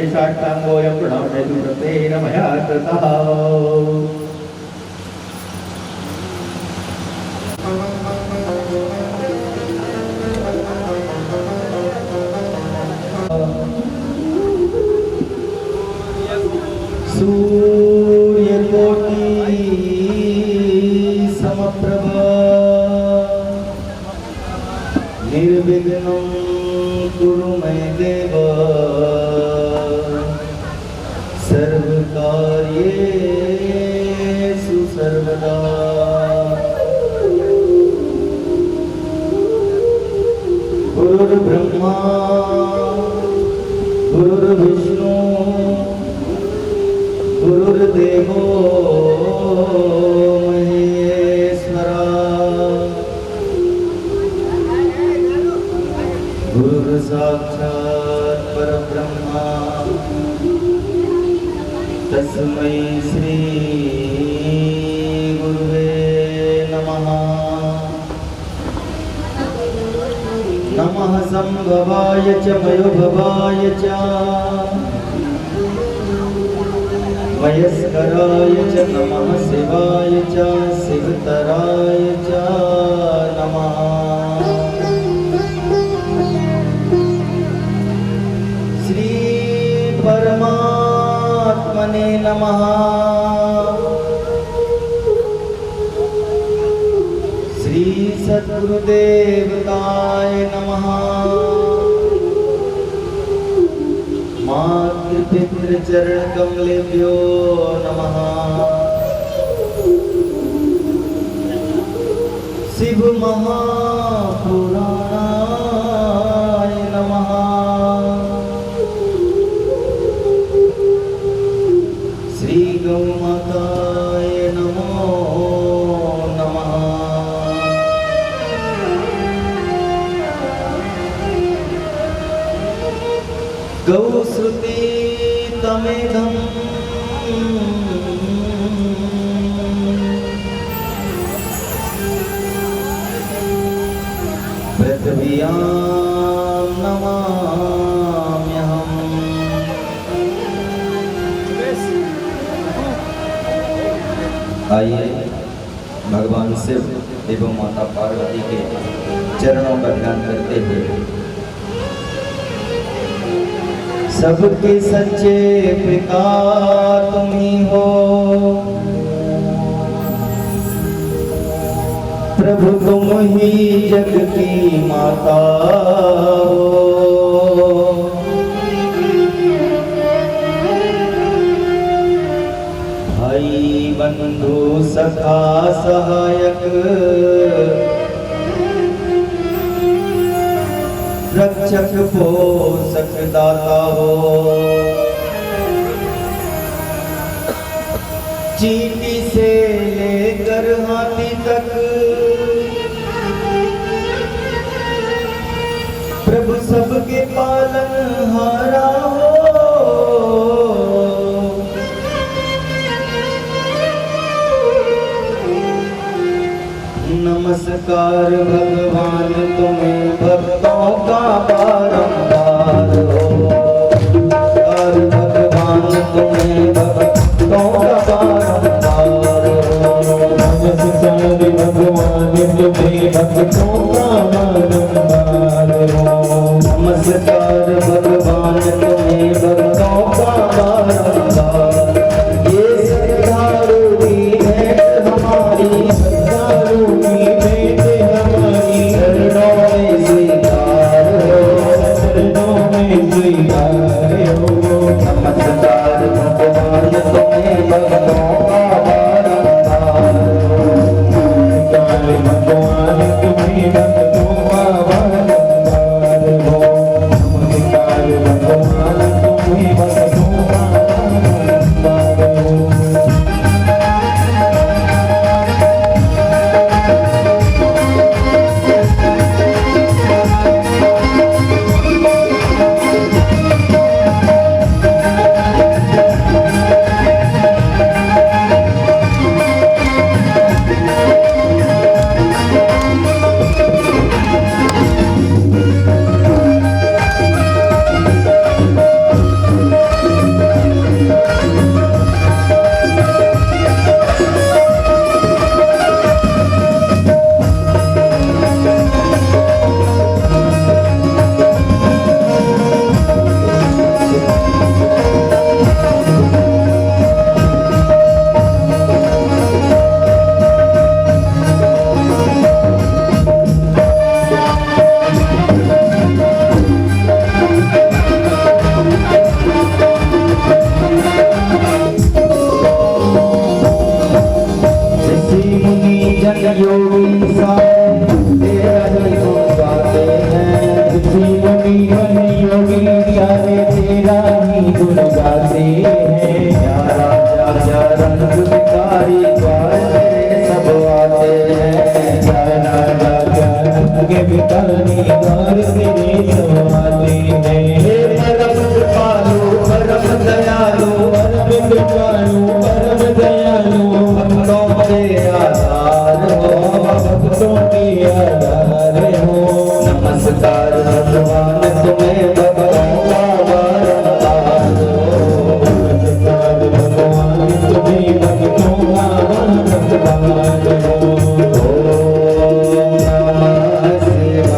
साष्टांगोऽयं प्रणम्यतु तेन मया कृतः। सूर्यकोटि समप्रभा निर्विघ्नं कुरु मे देव सर्वकार्येषु सर्वदा। गुरुर्ब्रह्मा गुरुर्विष्णु गुरुर्देवो महेश्वरा गुरुर्साक्षात् परब्रह्मा तस्मै श्री गुरुवे नमः। नमः संभवाय च मयोभवाय च मयस्कराय च नमः शिवाय च शिवतराय च नमः। श्री परमात्मने नमः। श्री सद्गुरुदेवताय नमः। मातृपितृचरणकमलेभ्यो नमः। शिव महापुराणाय नमः। श्री गौमाताय नमो नमः। गौश्रुति तमेधं पृथिव्यां नमाम्यहम्। आइए भगवान शिव एवं माता पार्वती के चरणों का ध्यान करते हुए सबके सच्चे पिता तुम ही हो, प्रभु तुम ही जग की माता हो। भाई बंधु सखा सहायक रक्षक पोषक दाता हो। चींटी से लेकर हाथी तक प्रभु सबके पालनहारा हो। नमस्कार भगवान तुम्हें भक्तों का बारंबार हो। नमस्कार भगवान तुम्हें भक्तों का बारंबार हो। नमस्कार भगवान तुम्हें भक्तों का बारंबार हो। नमस्कार भगवान तुम्हें भक्तों का बारंबार। ये श्रद्धालु की भेंट हमारी, श्रद्धालु की भेंट हमारी, चरणों में स्वीकार हो, चरणों में सारे तेरा ही गुण गाते हैं। या राजा रंग भिखारी द्वार तेरे सब आते हैं। या राजा के भिखारी द्वार तेरे सब आते हैं। हे परम कृपालु परम दयालु परम कृपालु परम दयालु भक्तों के आधार हो, भक्तों के आधार हो। नमस्कार भगवान तुम्हें भक्तों का बारंबार हो। नमस्कार भगवान तुम्हें भक्तों का बारंबार हो। ओम नमः शिवाय।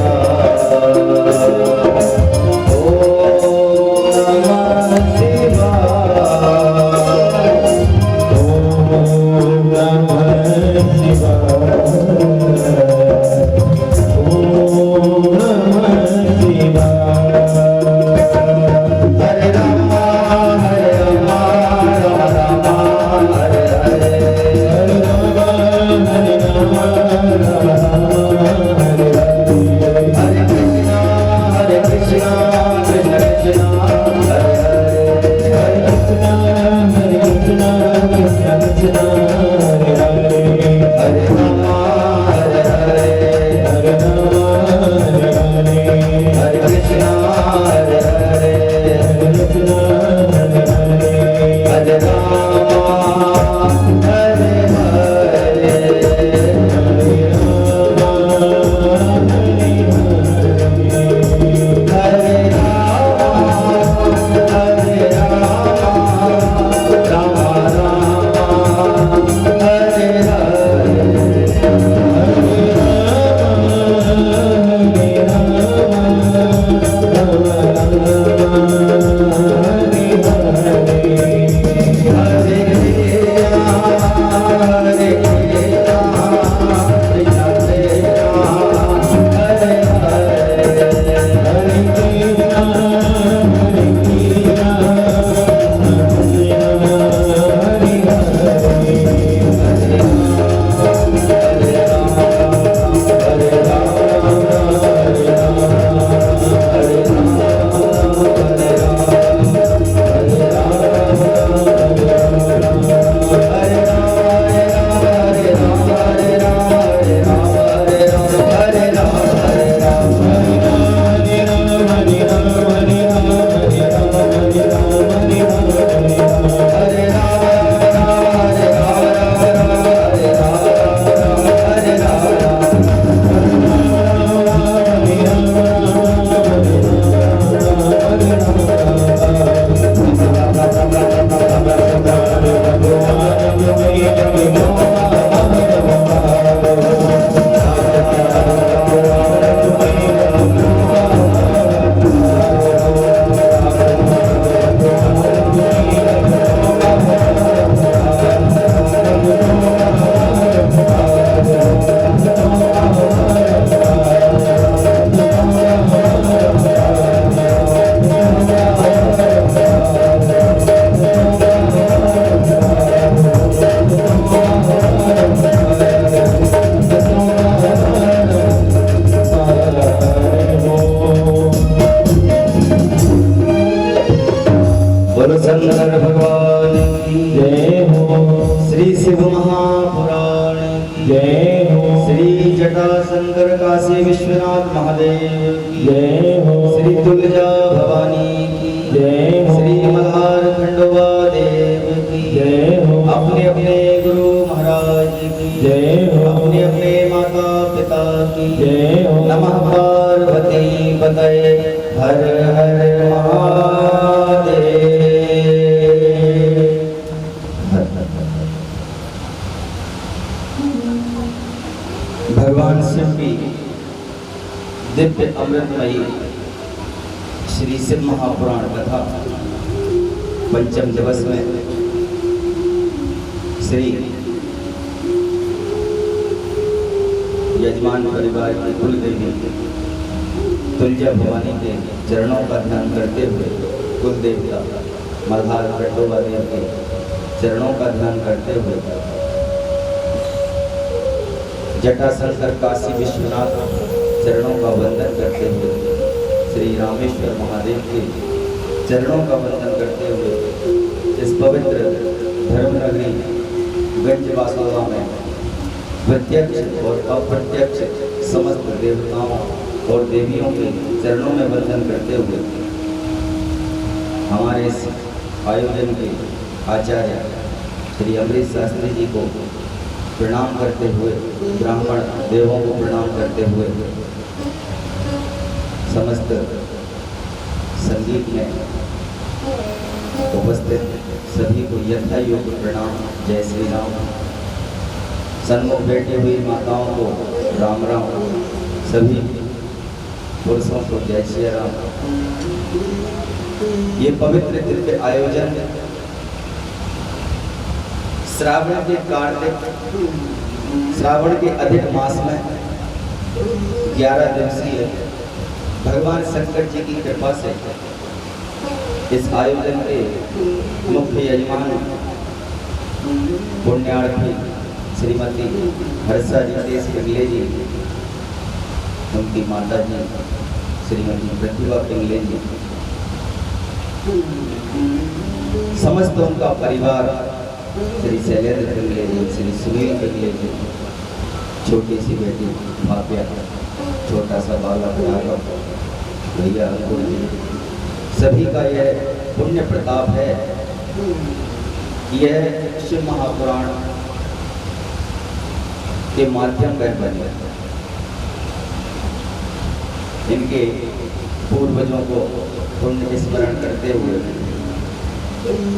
ओम नमः शिवाय। ओम नमः शिवाय। ओम नमः शिवाय। हरे राम राम राम हरे हरे। हरे राम राम राम हरे हरे। हरे कृष्णा कृष्ण कृष्ण हरे हरे। हरे कृष्णा कृष्ण कृष्ण हरे हरे। हरे राम हरे हरे। हरे राम हरे हरे। हरे कृष्णा हरे हरे। हरे कृष्णा हरे हरे। हरे राम हरे हरे। हरे राम हरे राम राम हरे हरे। हरे हरे हरे बोलो शंकर भगवान की जय हो। श्री शिव महापुराण की जय हो। श्री जटाशंकर काशी विश्वनाथ महादेव की जय हो। श्री तुलजा भवानी की जय हो। श्री मल्हार खंडोबा देव की जय हो। अपने अपने गुरु महाराज की जय हो। अपने अपने माता पिता की जय हो। नमः पार्वती पतये हर हर महादेव। भगवान शिव की दिव्य अमृतमयी श्री शिव महापुराण कथा पंचम दिवस में श्री यजमान परिवार की कुल देवी तुलजा भवानी के चरणों का ध्यान करते हुए कुल देवता मल्हार खंडोबा देव के चरणों का ध्यान करते हुए जटाशंकर काशी विश्वनाथ चरणों का वंदन करते हुए श्री रामेश्वर महादेव के चरणों का वंदन करते हुए इस पवित्र धर्मनगरी गंज वासुदेवा में प्रत्यक्ष और अप्रत्यक्ष समस्त देवताओं और देवियों के चरणों में वंदन करते हुए हमारे इस आयोजन के आचार्य श्री अमृत शास्त्री जी को प्रणाम करते हुए, ब्राह्मण देवों को प्रणाम करते हुए, समस्त संगीत में उपस्थित सभी को यथा योग्य प्रणाम। जय श्री राम। सन्मुख बैठी हुई माताओं को राम राम, सभी पुरुषों को जय श्री राम। ये पवित्र दिव्य आयोजन श्रावण के अधिक मास में 11 दिवसीय भगवान शंकर जी की कृपा से इस आयोजन के मुख्य यजमान पुण्यार्थी श्रीमती हर्षा जी पिंगले जी, उनकी माता जी श्रीमती प्रतिभा पिंगले जी, समस्त उनका परिवार, श्री शैलेंद्र पिंगले जी, श्री सुनील पिंगले जी, छोटी सी बेटी भाव्या, छोटा सा बालक राघव, भैया अंकुर जी, सभी का यह पुण्य प्रताप है। यह शिव महापुराण के माध्यम वह बने। इनके पूर्वजों को पुण्य स्मरण करते हुए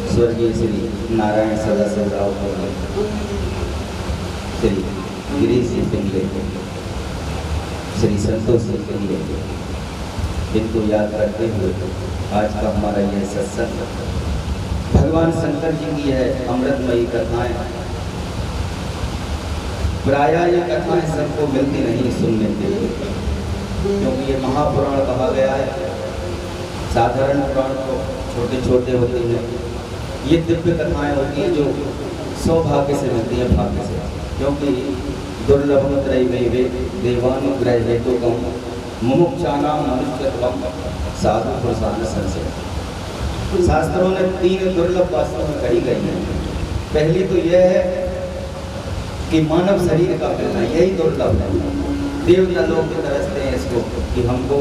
स्वर्गीय श्री नारायण सदाशिव राव पिंगले, श्री गिरीश जी पिंगले, श्री संतोष जी पिंगले, इनको याद करते हुए आज का हमारा यह सत्संग भगवान शंकर जी की है अमृतमयी कथाएं। प्रायः ये कथाएं सबको मिलती नहीं सुनने के लिए, क्योंकि ये महापुराण कहा गया है। साधारण पुराण तो छोटे छोटे होते हैं, ये दिव्य कथाएं होती हैं जो सौभाग्य से मिलती हैं, भाग्य से, क्योंकि दुर्लभम त्रैवे देवानुग्रह हेतुकम मुमुक्षानाम मनुष्यत्वम साधु पुरुषान संशय। शास्त्रों ने 3 दुर्लभ वास्तव में कही गई है। पहली तो यह है कि मानव शरीर का मिलना, यही दुर्लभ है। देवता लोग भी तरसते हैं इसको कि हमको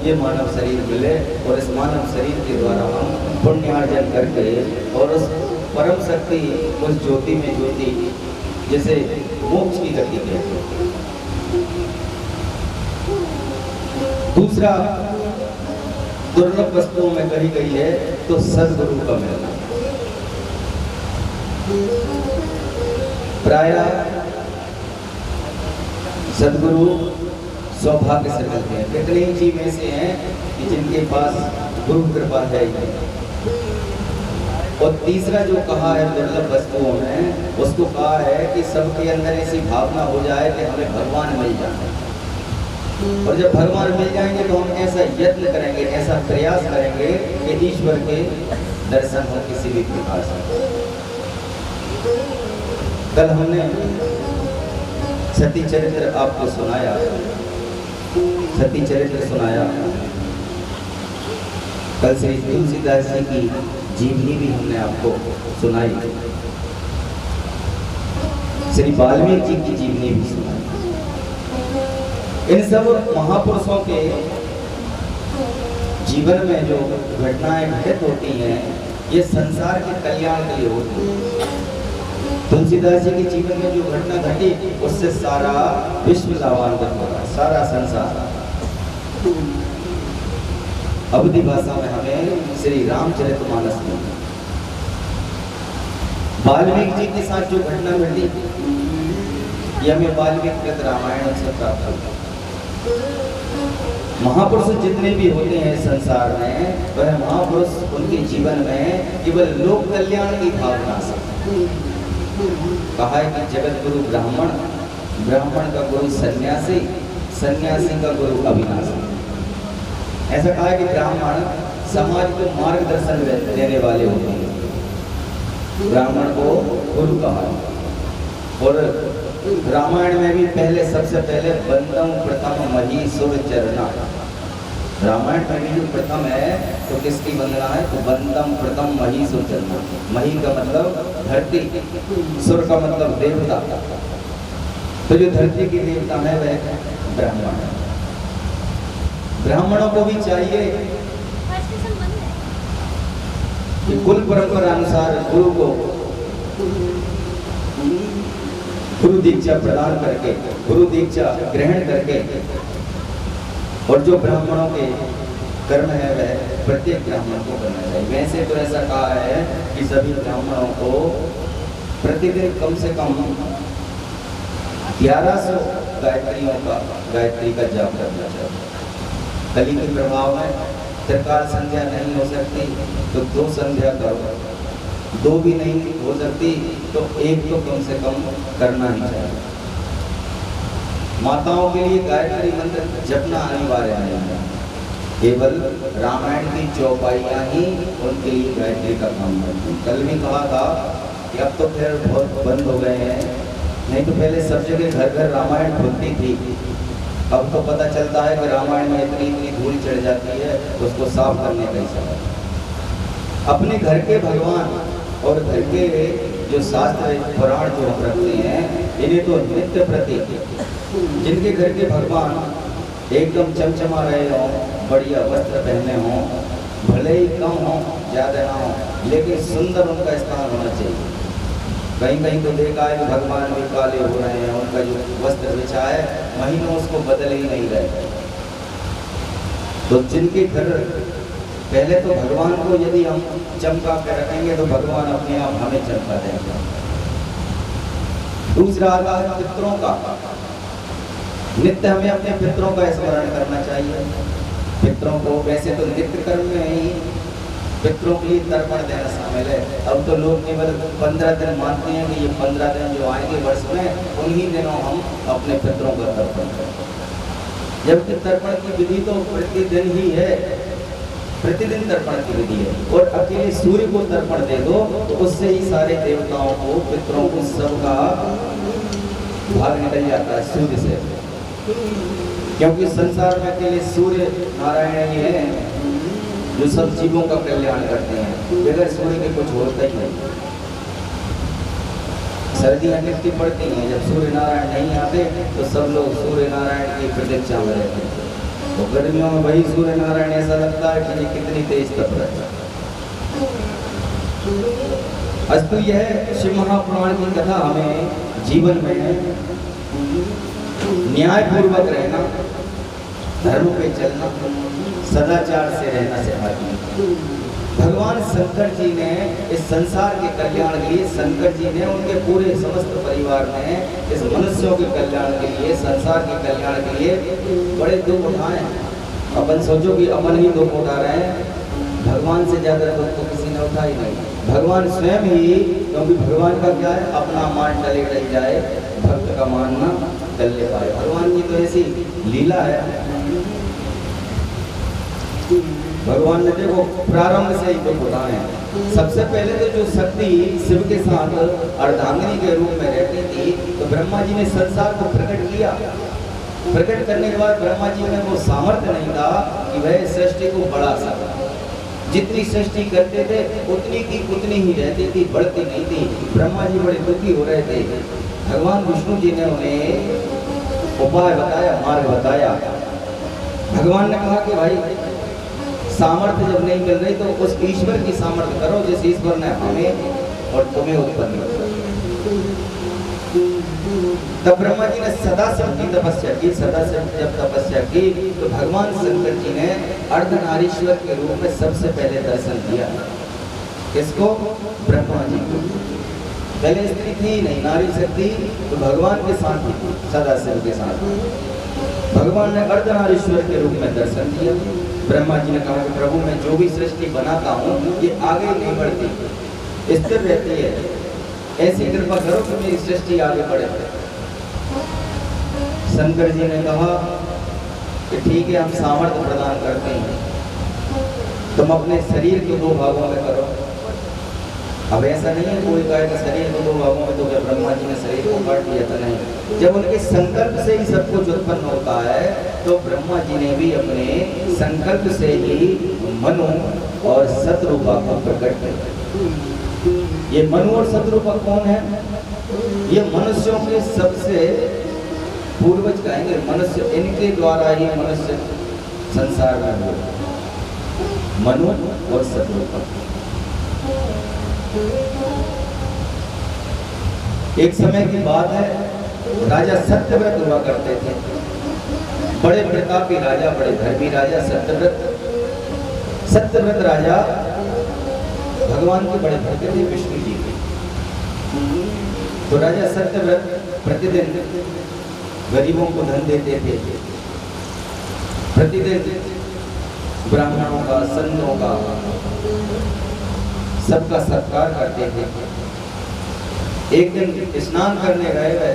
ये मानव शरीर मिले और इस मानव शरीर के द्वारा हम पुण्यार्जन करके और उस परम शक्ति, उस ज्योति में ज्योति, जैसे मोक्ष की गति के। दूसरा दुर्लभ वस्तुओं में कही गई है तो सद्गुरु का मिलना। प्रायः सद्गुरु सौभाग्य से मिलते हैं। कितने ही जीव ऐसे हैं कि जिनके पास गुरु कृपा है। और तीसरा जो कहा है दुर्लभ वस्तुओं में, उसको कहा है कि सबके अंदर ऐसी भावना हो जाए कि हमें भगवान मिल जाए। और जब भगवान मिल जाएंगे तो हम ऐसा यत्न करेंगे, ऐसा प्रयास करेंगे कि ईश्वर के दर्शन हो किसी भी प्रकार से। कल हमने सती चरित्र आपको सुनाया, सती चरित्र सुनाया। कल श्री तुलसीदास जी की जीवनी भी हमने आपको सुनाई, श्री वाल्मीकि जी की जीवनी भी सुनाई। इन सब महापुरुषों के जीवन में जो घटनाएं घटित होती हैं, ये संसार के कल्याण के लिए होती है। तुलसीदास जी के जीवन में जो घटना घटी, उससे सारा विश्व लाभान्वित होगा, सारा संसार। अवधि भाषा में हमें श्री रामचरितमानस में वाल्मीकि जी के साथ जो घटना घटी, ये हमें वाल्मीकि रामायण से प्राप्त होता। महापुरुष जितने भी होते हैं संसार में, वह महापुरुष उनके जीवन में केवल लोक कल्याण की भावना से। कहा है कि जगत गुरु ब्राह्मण, ब्राह्मण का गुरु सन्यासी, सन्यासी का गुरु अविनाशी। ऐसा कहा है कि ब्राह्मण समाज को मार्गदर्शन देने वाले होते हैं, ब्राह्मण को गुरु कहा। और रामायण में भी पहले सबसे पहले बंदम प्रथम मही सुर चरना, रामायण में भी जो प्रथम है तो किसकी वंदना है? तो वंदम प्रथम मही सुचरना। मही का मतलब धरती, सुर का मतलब देवता। तो जो धरती की देवता है वह ब्राह्मण है। ब्राह्मणों को भी चाहिए कि कुल परंपरा अनुसार गुरु को गुरु दीक्षा प्रदान करके, गुरु दीक्षा ग्रहण करके, और जो ब्राह्मणों के कर्म है वह प्रत्येक ब्राह्मण को करना चाहिए। वैसे तो ऐसा कहा है कि सभी ब्राह्मणों को प्रतिदिन कम से कम 1100 गायत्री का जाप करना चाहिए। कली के प्रभाव में त्रिकाल संध्या नहीं हो सकती तो 2 संध्या करो, 2 भी नहीं हो सकती तो 1 तो कम से कम करना ही चाहिए। माताओं के लिए गायत्री मंत्र जपना अनिवार्य नहीं है, केवल रामायण की चौपाइयाँ ही उनके लिए गायत्री का काम करती हैं। कल भी कहा था कि अब तो फिर बहुत बंद हो गए हैं, नहीं तो पहले सब जगह घर घर रामायण खुलती थी। अब तो पता चलता है कि रामायण में इतनी धूल चढ़ जाती है, उसको साफ करने का ही समय। अपने घर के भगवान और घर के जो शास्त्र पुराण जो हम रखते हैं, इन्हें तो नित्य प्रति, जिनके घर के भगवान एकदम चमचमा रहे हों, बढ़िया वस्त्र पहने हों, भले ही कम हो ज़्यादा ना हो, लेकिन सुंदर उनका स्थान होना चाहिए। कहीं कहीं तो देखा है कि भगवान भी काले हो रहे हैं, उनका जो वस्त्र बिछा है महीनों उसको बदल ही नहीं रहे। तो जिनके घर पहले तो भगवान को यदि हम चमका के रखेंगे तो भगवान अपने आप हमें चमका देंगे। दूसरा आता है पितरों का। नित्य हमें अपने पितरों का स्मरण करना चाहिए। पितरों को वैसे तो नित्य कर्म में ही पितरों के लिए तर्पण देना शामिल है। अब तो लोग केवल 15 दिन मानते हैं कि ये 15 दिन जो आएंगे वर्ष में, उन्हीं दिनों हम अपने पितरों का तर्पण करें, जबकि तर्पण की विधि तो प्रतिदिन ही है, प्रतिदिन तर्पण की विधि है। और अकेले सूर्य को तर्पण दे दो तो उससे ही सारे देवताओं को, पितरों को, सबका भाग निकल जाता है सूर्य से, क्योंकि संसार में अकेले सूर्य नारायण ही है जो सब जीवों का कल्याण करते हैं। बगैर सूर्य के कुछ होता ही नहीं। सर्दियाँ कितनी पड़ती हैं, जब सूर्य नारायण नहीं आते तो सब लोग सूर्य नारायण की प्रतीक्षा में रहते हैं। तो गर्मियों में वही सूर्य नारायण ऐसा लगता है कि ये कितनी तेज तप रहे हैं। अस्तु यह शिव महापुराण की कथा हमें जीवन में न्याय पूर्वक रहना, धर्म पे चलना, सदाचार से रहना सिखाती है। भगवान शंकर जी ने इस संसार के कल्याण के लिए, शंकर जी ने उनके पूरे समस्त परिवार ने इस मनुष्यों के कल्याण के लिए, संसार के कल्याण के लिए बड़े दुख उठाए। अपन सोचो कि अपन ही दुख उठा रहे हैं, भगवान से ज्यादा दुख तो किसी ने उठा ही नहीं। भगवान स्वयं ही, क्योंकि भगवान का क्या है, अपना मान टले टल जाए, भक्त का मान ना टलने पाए। भगवान की तो ऐसी लीला है। भगवान ने देखो प्रारंभ से ही दुख उठाए हैं। सबसे पहले तो जो शक्ति शिव के साथ अर्धांगिनी के रूप में रहती थी, तो ब्रह्मा जी ने संसार को प्रकट किया। प्रकट करने के बाद ब्रह्मा जी में वो सामर्थ्य नहीं था कि वह सृष्टि को बढ़ा सका। जितनी सृष्टि करते थे उतनी की उतनी ही रहती थी, बढ़ती नहीं थी। ब्रह्मा जी बड़े दुखी हो रहे थे। भगवान विष्णु जी ने उन्हें उपाय बताया, मार्ग बताया। भगवान ने कहा कि भाई सामर्थ्य जब नहीं मिल रही तो उस ईश्वर की सामर्थ्य करो जिस ईश्वर ने हमें और तुम्हें उत्पन्न किया। तब ब्रह्मा जी ने सदाशिव की तपस्या की। सदाशिव जब तपस्या की तो भगवान शंकर जी ने अर्धनारीश्वर के रूप में सबसे पहले दर्शन दिया। किसको? ब्रह्मा जी को। पहले स्त्री थी नहीं, नारी शक्ति तो भगवान के साथ थी, सदाशिव के साथ। भगवान ने अर्धनारीश्वर के रूप में दर्शन दिया। ब्रह्मा जी ने कहा कि प्रभु मैं जो भी सृष्टि बनाता हूँ ये आगे नहीं बढ़ती, स्थिर रहती है, ऐसी कृपा करो कि मेरी सृष्टि आगे बढ़े। शंकर जी ने कहा कि ठीक है, हम सामर्थ्य प्रदान करते हैं, तुम अपने शरीर के 2 भागों में करो। अब ऐसा नहीं है कोई कहेगा शरीर को 2 भागों में तो क्या ब्रह्मा जी ने शरीर को काट दिया था, नहीं। जब उनके संकल्प से ही सब कुछ उत्पन्न होता है तो ब्रह्मा जी ने भी अपने संकल्प से ही मनु और शत्रुपा को प्रकट किया। ये मनु और शत्रुपा कौन है? ये मनुष्यों के सबसे पूर्वज कहेंगे, मनुष्य, इनके द्वारा ही मनुष्य संसार में हुआ, मनु और शत्रुपा। एक समय की बात है, राजा सत्यव्रत हुआ करते थे, बड़े प्रतापी राजा, बड़े धर्मी राजा सत्यव्रत। सत्यव्रत राजा भगवान के बड़े भक्त थे, विष्णु जी के। तो राजा सत्यव्रत प्रतिदिन गरीबों को धन देते थे, प्रतिदिन ब्राह्मणों का, संतों का, सबका सत्कार करते थे। एक दिन स्नान करने गए,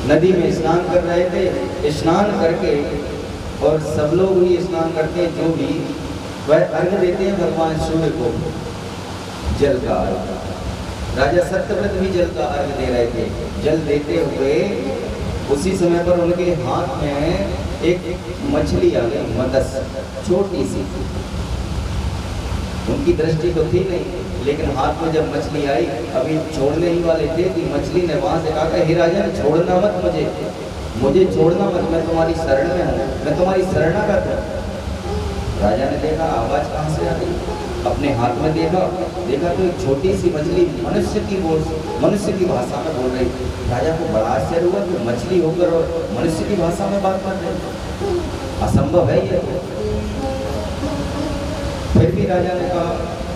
नदी में स्नान कर रहे थे। स्नान करके, और सब लोग ही स्नान करते हैं, जो भी वह अर्घ देते हैं भगवान सूर्य को, जल का अर्घ। राजा सत्यव्रत भी जल का अर्घ दे रहे थे। जल देते हुए उसी समय पर उनके हाथ में एक मछली आ गई, मत्स्य, छोटी सी। उनकी दृष्टि तो थी नहीं, लेकिन हाथ में जब मछली आई, अभी छोड़ने ही वाले थे कि मछली ने वहां से कहा, हे राजन छोड़ना मत मुझे छोड़ना मत, मैं तुम्हारी शरण में हूँ, मैं तुम्हारी शरणागत हूँ। राजा ने देखा आवाज कहाँ से आ गई, अपने हाथ में देखा तो एक छोटी सी मछली मनुष्य की भाषा में बोल रही। राजा को बड़ा आश्चर्य हुआ कि मछली होकर और मनुष्य की भाषा में बात कर रही, असंभव है ये। फिर भी राजा ने कहा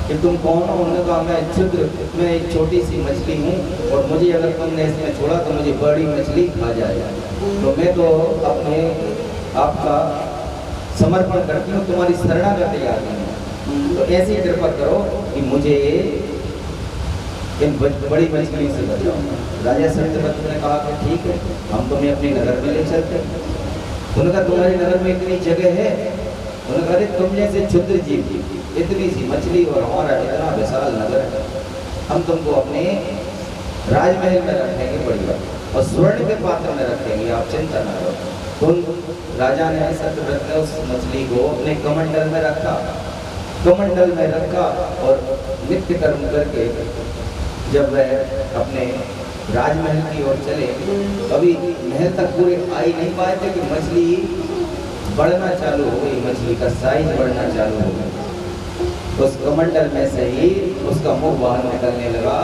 कि तुम कौन हो? उन्होंने कहा मैं क्षुद्र, मैं एक छोटी सी मछली हूँ, और मुझे अगर तुमने इसमें छोड़ा तो मुझे बड़ी मछली खा जाएगा, तो मैं तो अपने आपका समर्पण करती हूँ, तुम्हारी शरणागति आ गई हूँ। तो ऐसी कृपा करो कि मुझे इन बड़ी मछली से बचाओ। राजा सत्यव्रत ने कहा कि ठीक है, हम तुम्हें अपने नगर में ले चलते हैं। उन्होंने कहा तुम्हारे नगर में इतनी जगह है? उन्होंने कहा तुम जैसे क्षुद्र जीव, इतनी सी मछली और हमारा इतना विशाल नगर है, हम तुमको अपने राजमहल में रखेंगे बढ़िया, और स्वर्ण के पात्र में रखेंगे, आप चिंता न करो। तो राजा ने, सत्यव्रत ने उस मछली को अपने कमंडल में रखा, और नित्य कर्म करके जब वह अपने राजमहल की ओर चले, अभी महल तक पूरे आ ही नहीं पाए थे कि मछली बढ़ना चालू हो गई, मछली का साइज बढ़ना चालू हो गया। उस कमंडल में से ही उसका मुख बाहर निकलने लगा।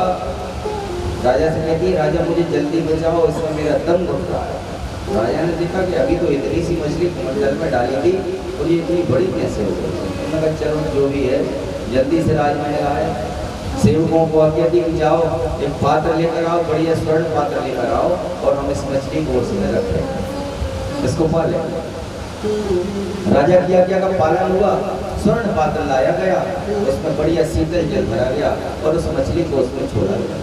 राजा से कहती, राजा मुझे जल्दी बचाओ, इसमें मेरा दम घुट रहा है। राजा ने देखा कि अभी तो इतनी सी मछली कमंडल में डाली थी और ये इतनी बड़ी कैसे हो गई। उन्होंने कहा चलो जो भी है, जल्दी से राजमहल आए, सेवकों को आज्ञा दी कि जाओ एक पात्र लेकर आओ, बढ़िया स्वर्ण पात्र लेकर आओ, और हम इस मछली को उसमें रखें, इसको पालें। राजा की आज्ञा का पालन हुआ, स्वर्ण पात्र लाया गया, उसमें बढ़िया शीतल जल भरा गया और उस मछली को उसमें छोड़ा गया।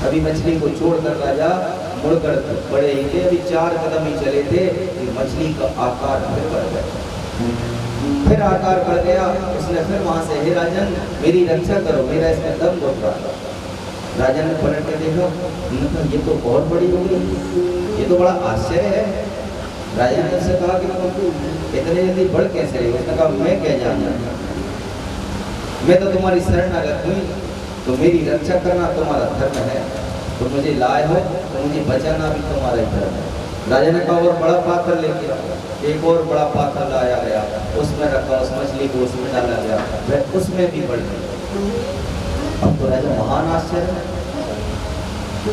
अभी मछली को छोड़कर राजा मुड़कर बड़े ही थे, अभी 4 कदम ही चले थे कि मछली का आकार फिर बढ़ गया, फिर आकार बढ़ गया। उसने फिर वहां से, हे राजन मेरी रक्षा करो, मेरा इसमें दम घुट रहा। राजा ने पलट के देखा, ये तो बहुत बड़ी हो गई, ये तो बड़ा आश्चर्य है। राजा ने उससे कहा कि तुम इतने जल्दी बढ़ कैसे रही? उसने कहा मैं क्या जानना, मैं तो तुम्हारी शरणागत हुई, तो मेरी रक्षा करना तुम्हारा धर्म है, तो मुझे लाए हो तो मुझे बचाना भी तुम्हारा ही धर्म है। राजा ने कहा और बड़ा पात्र लेके आओ। एक और बड़ा पात्र लाया गया, उसमें रखा, उस मछली को उसमें डाला गया, वह उसमें भी बढ़ गई। अब तो राजा महान आश्चर्य,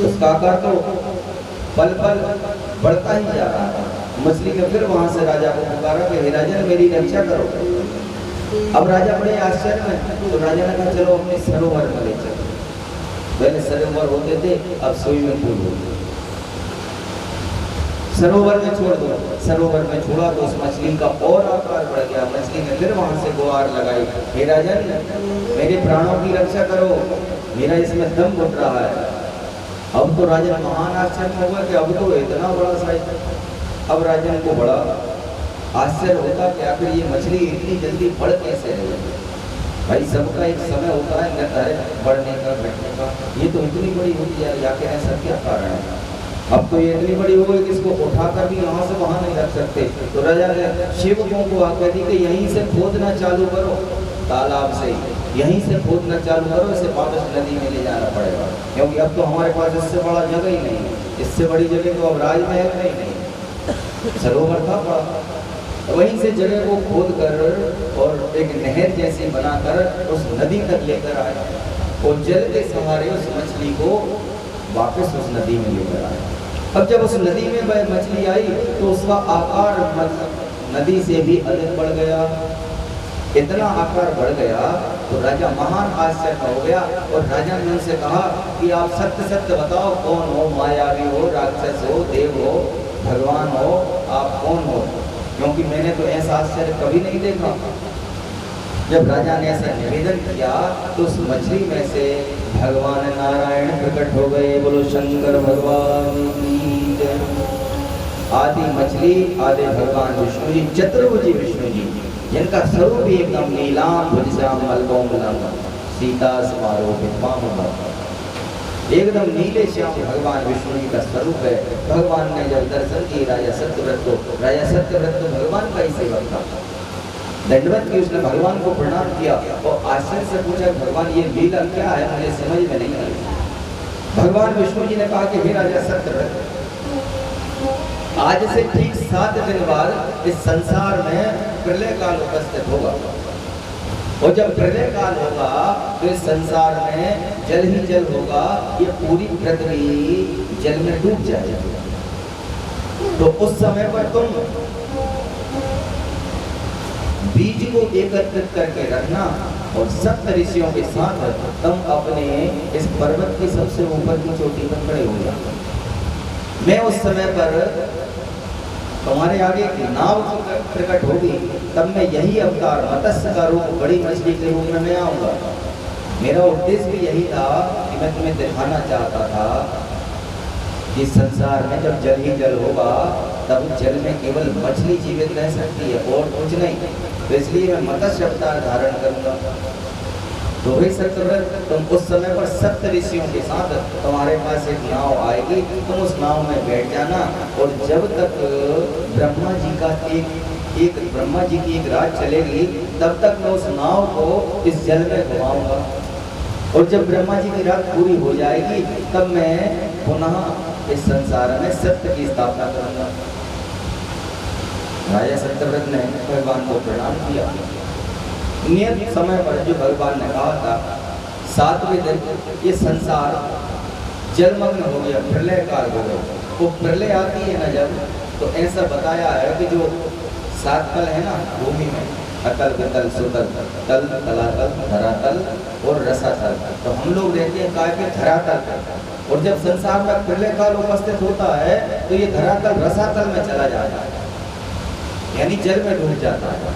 उसका आकार तो पल पल बढ़ता ही जा रहा था। मछली ने फिर वहां से राजा को पुकारा कि हे राजन मेरी रक्षा करो। अब राजा बड़े आश्चर्य में, तो राजा ने कहा चलो अपने सरोवर में ले चलो। पहले सरोवर होते थे, अब स्विमिंग पूल हो गए, सरोवर में छोड़ दो। सरोवर में छोड़ा तो उस मछली का और आकार बढ़ गया। मछली ने फिर वहां से गुहार लगाई, हे राजन मेरे प्राणों की रक्षा करो, मेरा इसमें दम घुट रहा है। अब तो राजन महान आश्चर्य होगा कि अब तो इतना बड़ा साइज। अब राजन को बड़ा आश्चर्य होता कि आखिर ये मछली इतनी जल्दी बढ़ कैसे रही। भाई सबका एक समय होता है निर्धारित बढ़ने का घटने का। ये तो इतनी बड़ी होती है, या क्या ऐसा क्या कारण है? अब तो ये इतनी बड़ी हो गई कि इसको उठाकर भी यहाँ से वहाँ नहीं रख सकते। तो राजा ने सेवकों को आज्ञा दी कि यहीं से खोदना चालू करो, तालाब से यहीं से खोदना चालू करो, इसे वापस नदी में ले जाना पड़ेगा, क्योंकि अब तो हमारे पास इससे बड़ा जगह ही नहीं है। इससे बड़ी जगह तो अब राजमहल में ही नहीं, सरोवर था बड़ा। वहीं से जगह को खोद कर और एक नहर जैसी बनाकर उस नदी तक लेकर आए और जल के सहारे उस मछली को वापस उस नदी में लेकर आए। अब जब उस नदी में वह मछली आई तो उसका आकार नदी से भी अधिक बढ़ गया, इतना आकार बढ़ गया तो राजा महान आश्चर्य हो गया। और राजा ने उनसे कहा कि आप सत्य सत्य बताओ, कौन हो, मायावी हो, राक्षस हो, देव हो, भगवान हो, आप कौन हो? क्योंकि मैंने तो ऐसा आश्चर्य कभी नहीं देखा। जब राजा ने ऐसा निवेदन किया तो उस मछली में से भगवान नारायण प्रकट हो गए। बोलो शंकर भगवान की जय। आदि मछली आदि भगवान विष्णु जी, चतुर्भुजी विष्णु जी, जिनका स्वरूप भी एकदम नीलाम भुजश्याम मलकोमलम सीता समारोह एकदम नीले श्याम भगवान विष्णु जी का स्वरूप है। भगवान ने जब दर्शन किए राजा सत्यव्रत को, राजा सत्यव्रत तो भगवान का ही सेवक था, दंडवत की उसने भगवान को प्रणाम किया और आश्चर्य से पूछा भगवान ये लीला क्या है, मुझे समझ में नहीं आई। भगवान विष्णु जी ने कहा कि हे राजा सत्यव्रत, आज से ठीक 7 दिन बाद इस संसार में प्रलय काल उपस्थित होगा और जब प्रलय काल होगा तो इस संसार में जल ही जल होगा, ये पूरी पृथ्वी जल में डूब जाएगी। तो उस समय पर तुम बीज को एकत्रित करके रखना और सप्त ऋषियों के साथ तुम अपने इस पर्वत की सबसे ऊपर की चोटी पर खड़े हो जाओ। मैं उस समय पर तुम्हारे आगे एक नाव प्रकट होगी, तब मैं यही अवतार मत्स्य का रूप बड़ी मछली के रूप में मैं आऊंगा। मेरा उद्देश्य भी यही था कि मैं तुम्हें दिखाना चाहता था कि संसार में जब जल ही जल होगा तब जल में केवल मछली जीवित रह सकती है और कुछ नहीं। तो इसलिए मैं मत्स्य अवतार धारण करूंगा। तो हे सत्यव्रत, तुम उस समय पर सप्त ऋषियों के साथ तुम्हारे पास एक नाव आएगी, तुम उस नाव में बैठ जाना और जब तक ब्रह्मा जी का ब्रह्मा जी की एक रात चलेगी तब तक मैं उस नाव को इस जल में घुमाऊंगा और जब ब्रह्मा जी की रात पूरी हो जाएगी तब मैं पुनः इस संसार में सत्य की स्थापना करूंगा। राजा सत्यव्रत ने भगवान को प्रणाम किया। नियत समय पर जो भगवान ने कहा था 7वें दिन ये संसार जलमग्न हो गया, प्रलय काल हो गया। वो प्रलय आती है ना जब, तो ऐसा बताया है कि जो 7 तल है ना भूमि में, अतल वितल सुतल तल तलातल धरातल और रसातल, तो हम लोग रहते हैं काय के धरातल। और जब संसार में प्रलय काल उपस्थित होता है तो ये धरातल रसातल में चला जाता है, यानी जल में डूब जाता है।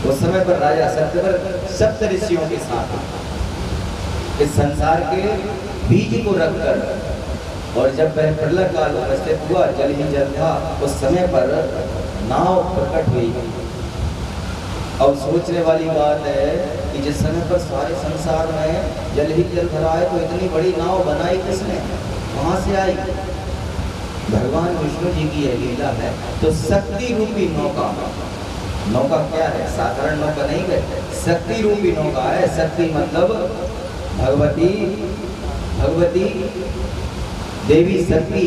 उस समय पर राजा सत्यव्रत सप्त ऋषियों के साथ इस संसार के बीज को रखकर और जब वह प्रलय काल उपस्थित हुआ, जल ही जल था, उस समय पर नाव प्रकट हुई। अब सोचने वाली बात है कि जिस समय पर सारे संसार में जल ही जल भरा है तो इतनी बड़ी नाव बनाई किसने, कहाँ से आई? भगवान विष्णु जी की यह लीला है। तो शक्ति रूपी नौका, नौका क्या है? साधारण नौका नहीं है, शक्ति रूपी नौका है। शक्ति मतलब भगवती देवी शक्ति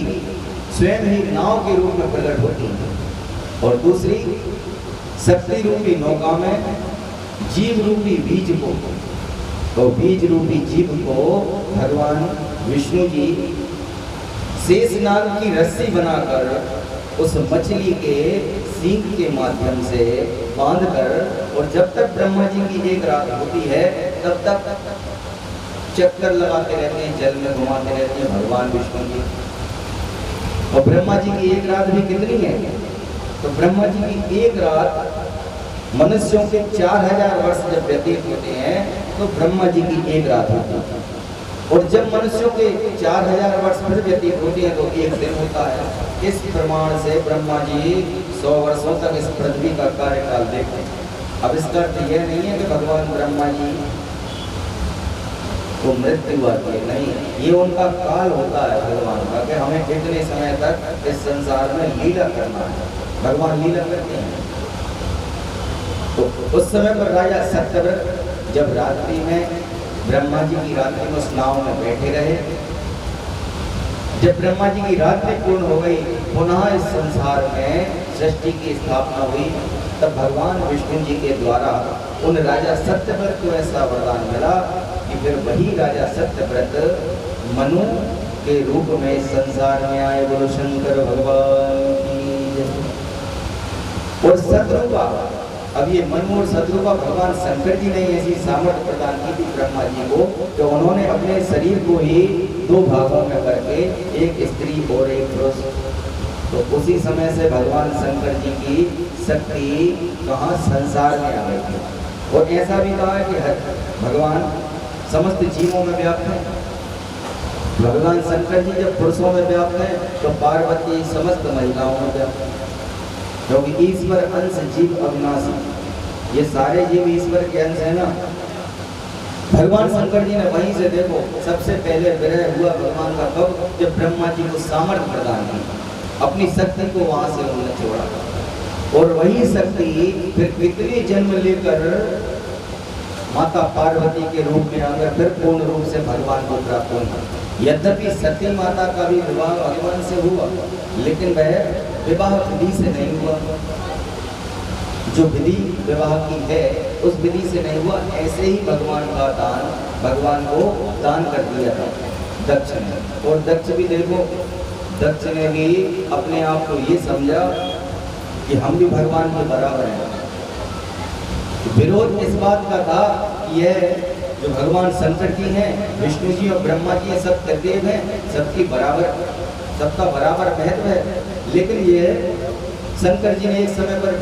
स्वयं ही नाव के रूप में प्रकट होती है। और दूसरी शक्ति रूपी नौका में जीव रूपी बीज को, तो बीज रूपी जीव को भगवान विष्णु जी शेषनाग की रस्सी बनाकर उस मछली के सींग के माध्यम से बांधकर, और जब तक ब्रह्मा जी की एक रात होती है तब तक चक्कर लगाते रहते हैं, जल में घुमाते रहते हैं भगवान विष्णु जी। और ब्रह्मा जी की एक रात भी कितनी है? तो ब्रह्मा जी की एक रात मनुष्यों के 4000 वर्ष जब व्यतीत होते हैं तो ब्रह्मा जी की एक रात होती है। और जब मनुष्यों के 4000 वर्ष फिर व्यतीत होते हैं तो एक दिन होता है। इस प्रमाण से ब्रह्मा जी 100 वर्षों तक इस पृथ्वी का कार्यकाल देखते हैं। अब इसका अर्थ यह नहीं है कि भगवान ब्रह्मा जी को मृत्यु आती है, नहीं, ये उनका काल होता है भगवान का कि हमें कितने समय तक इस संसार में लीला करना है। भगवान लीला करते हैं। तो उस समय पर राजा सत्यव्रत जब रात्रि में ब्रह्मा जी की रात्रि में उस नाव में बैठे रहे, जब ब्रह्मा जी की रात्रि पूर्ण हो गई, पुनः इस संसार में सृष्टि की स्थापना हुई, तब भगवान विष्णु जी के द्वारा उन राजा सत्यव्रत को ऐसा वरदान मिला कि फिर वही राजा सत्यव्रत मनु के रूप में इस संसार में आए। बोलो शंकर भगवान की जय। और शत्रुपा, अब ये मनु और शत्रुपा भगवान शंकर जी ने ऐसी सामर्थ्य प्रदान की थी ब्रह्मा जी को कि उन्होंने अपने शरीर को ही दो भागों में करके, एक स्त्री और एक पुरुष, तो उसी समय से भगवान शंकर जी की शक्ति कहाँ संसार में आ गई थी। और ऐसा भी कहा है कि भगवान समस्त जीवों में व्याप्त है। भगवान शंकर जी जब पुरुषों में व्याप्त है तो पार्वती समस्त महिलाओं में व्याप्त है, क्योंकि ईश्वर अंश जीव अविनाशी, ये सारे जीव ईश्वर के अंश है ना। भगवान शंकर जी ने वहीं से देखो सबसे पहले विरह हुआ भगवान का कब, जब ब्रह्मा जी को सामर्थ्य प्रदान की, अपनी शक्ति को वहां से उन्होंने छोड़ा। और वही शक्ति फिर कितने जन्म लेकर माता पार्वती के रूप में आकर फिर पूर्ण रूप से भगवान को प्राप्त हुई। यद्यपि सती माता का भी विवाह भगवान से हुआ, लेकिन वह विवाह विधि से नहीं हुआ। जो विधि विवाह की है उस विधि से नहीं हुआ। ऐसे ही भगवान का दान, भगवान को दान कर दिया था दक्ष ने। और दक्ष भी देखो, दक्ष ने भी अपने आप को ये समझा कि हम भी भगवान के बराबर हैं। विरोध इस बात का था कि यह जो भगवान शंकर जी हैं, विष्णु जी और ब्रह्मा जी सब त्रिदेव हैं, सबकी बराबर, सबका बराबर महत्व है। लेकिन ये शंकर जी ने एक समय पर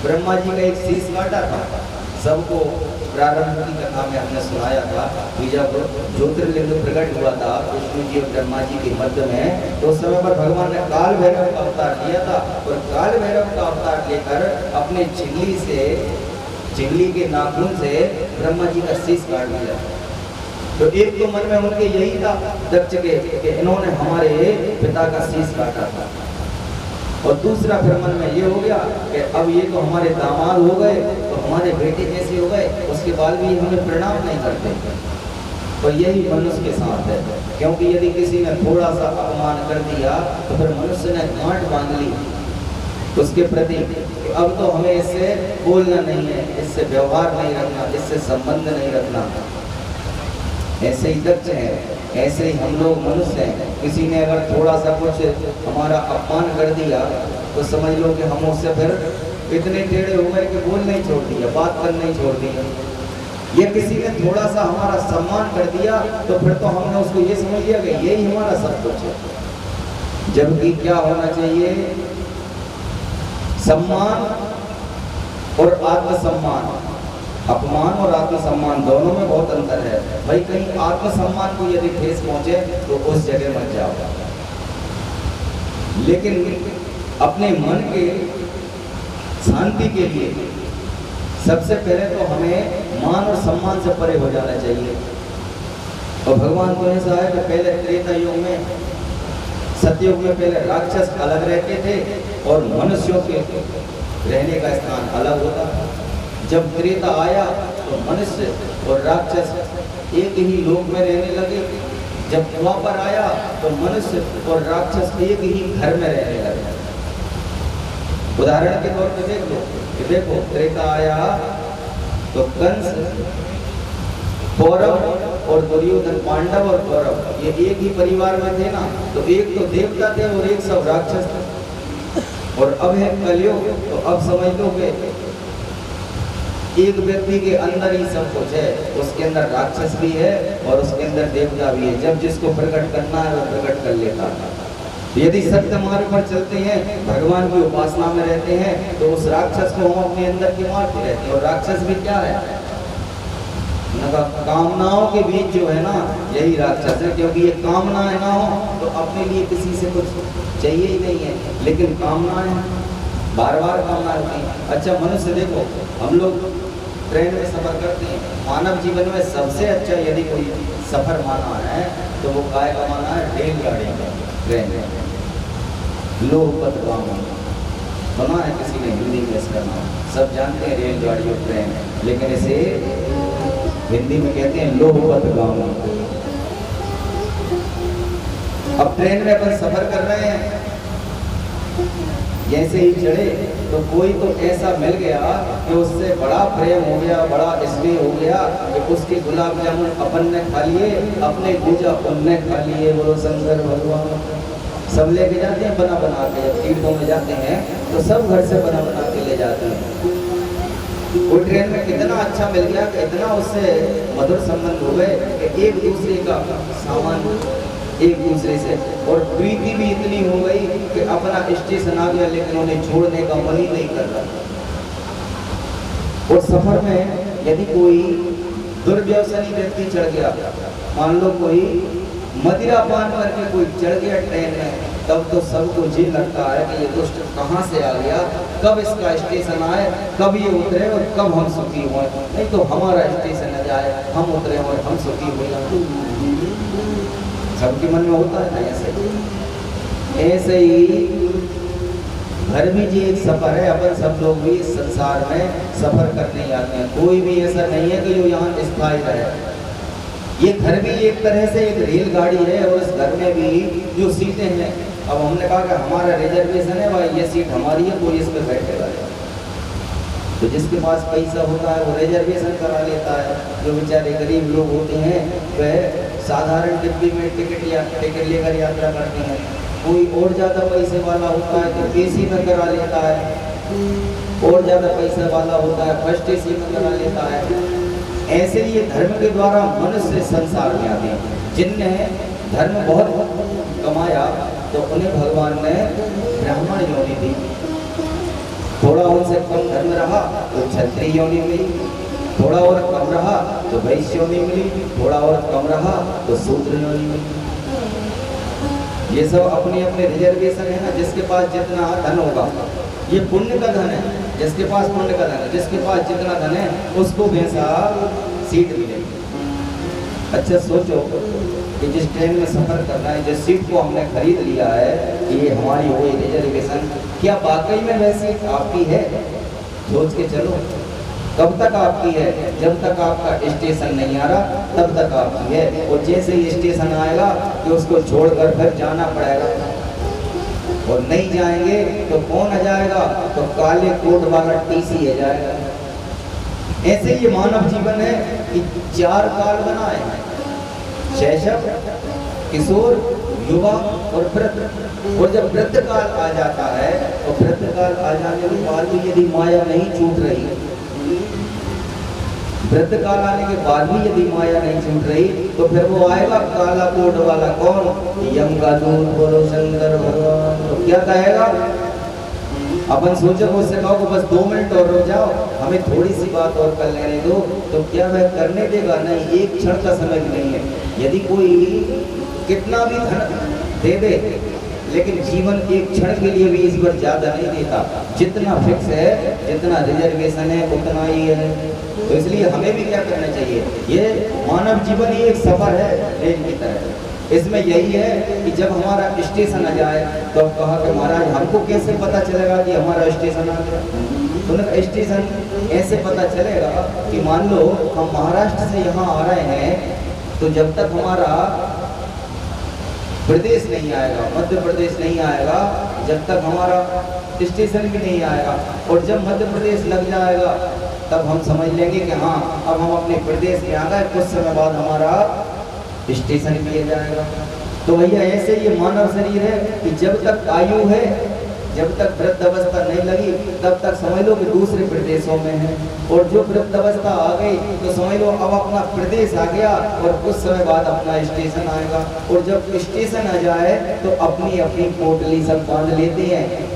ब्रह्मा जी का एक शीश काटा था। सबको प्रारंभ की कथा में हमने सुनाया था कि जब ज्योतिर्लिंग प्रकट हुआ था विष्णु जी और ब्रह्मा जी के मध्य में, तो उस समय पर भगवान ने काल भैरव का अवतार लिया था। और काल भैरव का अवतार लेकर अपने चिल्ली के नाखून से ब्रह्मा जी का शीश काट दिया। तो एक तो मन में उनके यही था दक्ष के कि इन्होंने हमारे पिता का शीश काटा था, और दूसरा फिर मन में ये हो गया कि अब ये तो हमारे दामाद हो गए, तो हमारे बेटे जैसे हो गए, उसके बाद भी हमें प्रणाम नहीं करते। और यही मनुष्य के साथ है, क्योंकि यदि किसी ने थोड़ा सा अपमान कर दिया तो फिर मनुष्य ने गांठ बांध ली उसके प्रति। अब तो हमें इससे बोलना नहीं है, इससे व्यवहार नहीं रखना, इससे संबंध नहीं रखना। ऐसे ही दक्ष है, ऐसे ही हम लोग मनुष्य हैं। किसी ने अगर थोड़ा सा कुछ हमारा अपमान कर दिया तो समझ लो कि हम उससे फिर इतने टेढ़े हो गए कि बोलना ही छोड़ दिया, बात करना ही छोड़ दिया। ये किसी ने थोड़ा सा हमारा सम्मान कर दिया तो फिर तो हमने उसको ये समझ लिया कि यही हमारा सब कुछ है। जबकि क्या होना चाहिए, सम्मान और आत्मसम्मान, अपमान और आत्मसम्मान दोनों में बहुत अंतर है। भाई कहीं आत्मसम्मान को यदि ठेस पहुंचे तो उस जगह मत जाओ, लेकिन अपने मन के शांति के लिए सबसे पहले तो हमें मान और सम्मान से परे हो जाना चाहिए। और भगवान को ऐसा है कि पहले त्रेता युग में, सतयुग में पहले राक्षस अलग रहते थे और मनुष्यों के रहने का स्थान अलग होता था। जब त्रेता आया तो मनुष्य और राक्षस एक ही लोक में रहने लगे। जब द्वापर आया तो मनुष्य और राक्षस एक ही घर में रहने लगे। उदाहरण के तौर पर देख लो कि देखो त्रेता आया तो कंस, कौरव और दुर्योधन, पांडव और कौरव ये एक ही परिवार में थे ना, तो एक तो देवता थे और एक सब राक्षस थे। और अब है कलयुग, तो अब समझ लो कि एक व्यक्ति के अंदर ही सब कुछ है, उसके अंदर राक्षस भी है और उसके अंदर देवता भी है। जब जिसको प्रकट करना है वो प्रकट कर लेता है। यदि सत्य मार्ग पर चलते हैं, भगवान की उपासना में रहते हैं, तो उस राक्षस को हम अपने अंदर की मारते रहते हैं। और राक्षस भी क्या है, कामनाओं के बीच जो है ना, यही राक्षस है। क्योंकि ये कामनाएं ना हो तो अपने लिए किसी से कुछ चाहिए ही नहीं है, लेकिन कामनाएं बार बार कामना होती है। अच्छा मनुष्य देखो, हम लोग ट्रेन में सफ़र करते हैं, मानव जीवन में सबसे अच्छा यदि कोई सफ़र माना है तो वो काय का माना है? रेलगाड़ी का, ट्रेन में। लोहपथगामी सुना है किसी ने हिंदी में इसका नाम? सब जानते हैं रेलगाड़ी और ट्रेन, लेकिन इसे हिंदी में कहते हैं लोहपथगामी। अब ट्रेन में अपन सफ़र कर रहे हैं, जैसे ही चढ़े तो कोई तो ऐसा मिल गया कि उससे बड़ा प्रेम हो गया, बड़ा स्नेह हो गया कि उसके गुलाब जामुन अपन ने खा लिए, अपने पूजा उनने खा लिए। बोलो शंकर भगवान। सब लेके जाते हैं बना बना के, तीर्थों में जाते हैं तो सब घर से बना बना के ले जाते हैं। वो ट्रेन में कितना अच्छा मिल गया कि इतना उससे मधुर संबंध हो गए कि एक दूसरे का सामान एक दूसरे से, और प्रीति भी इतनी हो गई कि अपना स्टेशन आ गया लेकिन उन्हें छोड़ने का मन ही नहीं कर रहा। और सफर में यदि कोई दुर्व्यसनी व्यक्ति चढ़ गया, मान लो कोई मदिरा पान करके कोई चढ़ गया ट्रेन में, तब तो सबको जी लगता है कि ये दुष्ट कहाँ से आ गया, कब इसका स्टेशन आए, कब ये उतरे और कब हम सुखी हुए, नहीं तो हमारा स्टेशन आ जाए, हम उतरे और हम सुखी हुए। सबके मन में होता है ना ऐसे ही घर भी जी एक सफ़र है। अपन सब लोग भी इस संसार में सफ़र करने आते हैं, कोई भी ऐसा नहीं है कि जो यहाँ स्थायी रहे। ये घर भी एक तरह से एक रेलगाड़ी है, और इस घर में भी जो सीटें हैं, अब हमने कहा कि हमारा रिजर्वेशन है भाई, ये सीट हमारी है, कोई इस पर बैठेगा। तो जिसके पास पैसा होता है वो रिजर्वेशन करा लेता है, जो बेचारे गरीब लोग होते हैं वह साधारण डिब्बी में टिकट लेकर यात्रा करते हैं। कोई और ज़्यादा पैसे वाला होता है तो एसी में करा लेता है, और ज़्यादा पैसा वाला होता है फर्स्ट एसी में करा लेता है। ऐसे ही ये धर्म के द्वारा मनुष्य संसार में आते हैं। जिनने धर्म बहुत कमाया तो उन्हें भगवान ने ब्राह्मण योनि दी, थोड़ा उनसे कम धर्म रहा तो क्षत्रिय योनि मिली, थोड़ा और कम रहा तो वैश्य योनि मिली, थोड़ा और कम रहा तो शूद्र योनि मिली। ये सब अपने अपने रिजर्वेशन है ना, जिसके पास जितना धन होगा, ये पुण्य का धन है, जिसके पास पुण्य का धन है, जिसके पास जितना धन है उसको वैसा सीट मिलेगी। अच्छा सोचो कि जिस ट्रेन में सफ़र करना है, जिस सीट को हमने खरीद लिया है कि ये हमारी हो गई रिजर्वेशन, क्या वाकई में वह सीट आपकी है? सोच के चलो। कब तक आपकी है? जब तक आपका स्टेशन नहीं आ रहा तब तक आपकी है, और जैसे ही स्टेशन आएगा कि उसको छोड़कर फिर जाना पड़ेगा, और नहीं जाएंगे तो कौन आ जाएगा? तो काले कोट वाला टीसी आ जाएगा। ऐसे ये मानव जीवन है कि 4 काल बनाए हैं, शैशव, किशोर, युवा और वृद्ध। और जब वृद्ध काल आ जाता है तो वृद्ध काल आ जाने के बाद भी यदि माया नहीं छूट रही, वृद्ध काल आने के बाद भी यदि माया नहीं छूट रही, तो फिर वो आएगा काला कोट वाला, कौन? यम का दूत। बोलो शंकर भगवान। तो क्या कहेगा? अपन सोचो उससे कहो कि बस 2 मिनट और रुक जाओ, हमें थोड़ी सी बात और कर लेने दो, तो क्या वह करने देगा? नहीं, एक क्षण का समय भी नहीं है। यदि कोई कितना भी धन दे दे, लेकिन जीवन एक क्षण के लिए भी ईश्वर ज़्यादा नहीं देता। जितना फिक्स है, जितना रिजर्वेशन है, उतना ही है। तो इसलिए हमें भी क्या करना चाहिए? ये मानव जीवन ही एक सफ़र है ट्रेन की तरह। इसमें यही है कि जब हमारा स्टेशन आ जाए तो कहा कि महाराज हमको कैसे पता चलेगा कि हमारा स्टेशन आ गया? तो स्टेशन ऐसे पता चलेगा कि मान लो हम महाराष्ट्र से यहाँ आ रहे हैं, तो जब तक हमारा प्रदेश नहीं आएगा, मध्य प्रदेश नहीं आएगा, जब तक हमारा स्टेशन भी नहीं आएगा, और जब मध्य प्रदेश लग जाएगा तब हम समझ लेंगे कि हाँ अब हम अपने प्रदेश में आ गए। कुछ समय बाद हमारा स्टेशन भी आ जाएगा। तो भैया ऐसे ये मानव शरीर है कि जब तक आयु है, जब तक वृद्ध अवस्था नहीं लगी, तब तक समझ लो कि दूसरे प्रदेशों में है, और जो वृद्ध अवस्था आ गई तो समझ लो अब अपना प्रदेश आ गया, और कुछ समय बाद अपना स्टेशन आएगा। और जब स्टेशन आ जाए तो अपनी अपनी पोटली सब बांध लेते हैं।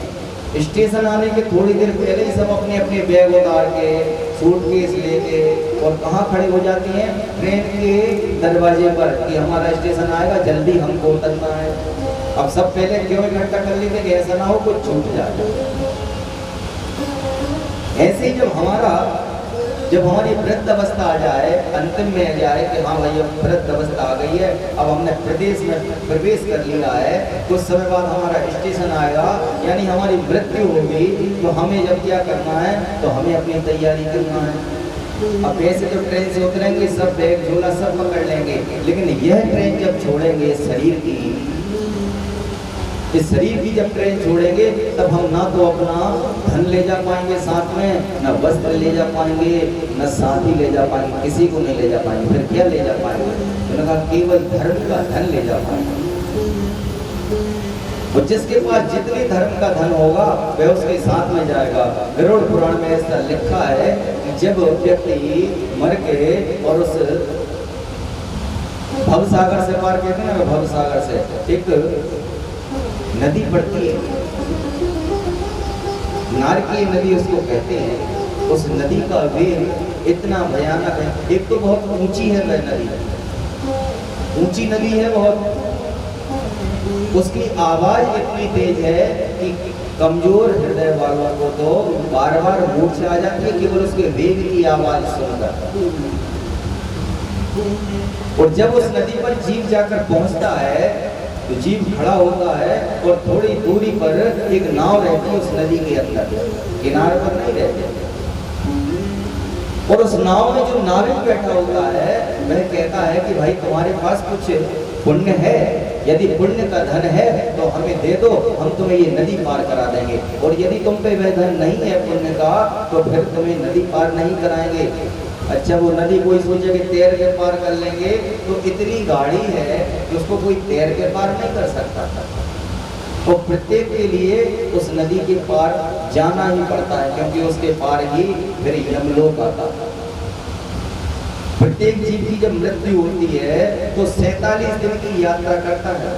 स्टेशन आने के थोड़ी देर पहले ही सब अपने अपने बैग उतार के, सूटकेस लेके, और कहाँ खड़े हो जाती हैं? ट्रेन के दरवाजे पर कि हमारा स्टेशन आएगा, जल्दी हमको उतरना है। अब सब पहले क्यों इकट्ठा कर लेते कि ऐसा ना हो कुछ छूट जाए। ऐसे ही जब हमारी वृद्ध अवस्था आ जाए, अंतिम में आ जाए कि हाँ भाई अब वृद्ध अवस्था आ गई है, अब हमने प्रदेश में प्रवेश कर लिया है, कुछ समय बाद हमारा स्टेशन आएगा, यानी हमारी मृत्यु होगी, तो हमें जब क्या करना है, तो हमें अपनी तैयारी करना है। अब ऐसे तो ट्रेन से उतरेंगे, सब बैग झोला सब पकड़ लेंगे, लेकिन यह ट्रेन जब छोड़ेंगे इस शरीर की जब ट्रेन छोड़ेंगे, तब हम ना तो अपना धन ले जा पाएंगे साथ में, ना वस्त्र ले जा पाएंगे, ना साथी ले जा पाएंगे, किसी को नहीं ले जा पाएंगे। फिर क्या ले जा पाएंगे? उन्होंने कहा केवल धर्म का धन ले जा पाएंगे। और जिसके पास जितने धर्म का धन होगा वह उसके साथ में जाएगा। गरुड़ पुराण में ऐसा लिखा है कि जब व्यक्ति मर के और उस भवसागर से पार, कहते हैं ना, भवसागर से एक नदी पड़ती है, नारकीय नदी उसको कहते हैं। उस नदी का वेग इतना भयानक है, एक तो बहुत ऊंची है वह नदी, ऊंची नदी है बहुत, उसकी आवाज इतनी तेज है कि कमजोर हृदय वालों को तो बार बार मूर्छा आ जाती है केवल उसके वेग की आवाज सुनकर। और जब उस नदी पर जीव जाकर पहुंचता है तो जीव खड़ा होता है और थोड़ी दूरी पर एक नाव रहती है उस नदी के अंदर, किनारे पर नहीं रहती। और उस नाव में जो नाविक बैठा होता है वह कहता है कि भाई तुम्हारे पास कुछ पुण्य है, यदि पुण्य का धन है तो हमें दे दो, हम तुम्हें ये नदी पार करा देंगे। और यदि तुम पे वह धन नहीं है पुण्य का, तो फिर तुम्हें नदी पार नहीं कराएंगे। अच्छा, वो नदी कोई सोचे कि तैर के पार कर लेंगे, तो इतनी गाढ़ी है कि उसको कोई तैर के पार नहीं कर सकता था। तो प्रत्येक के लिए उस नदी के पार जाना ही पड़ता है, क्योंकि उसके पार ही फिर यमलोक आता है। प्रत्येक जीव की जब मृत्यु होती है तो 47 दिन की यात्रा करता है।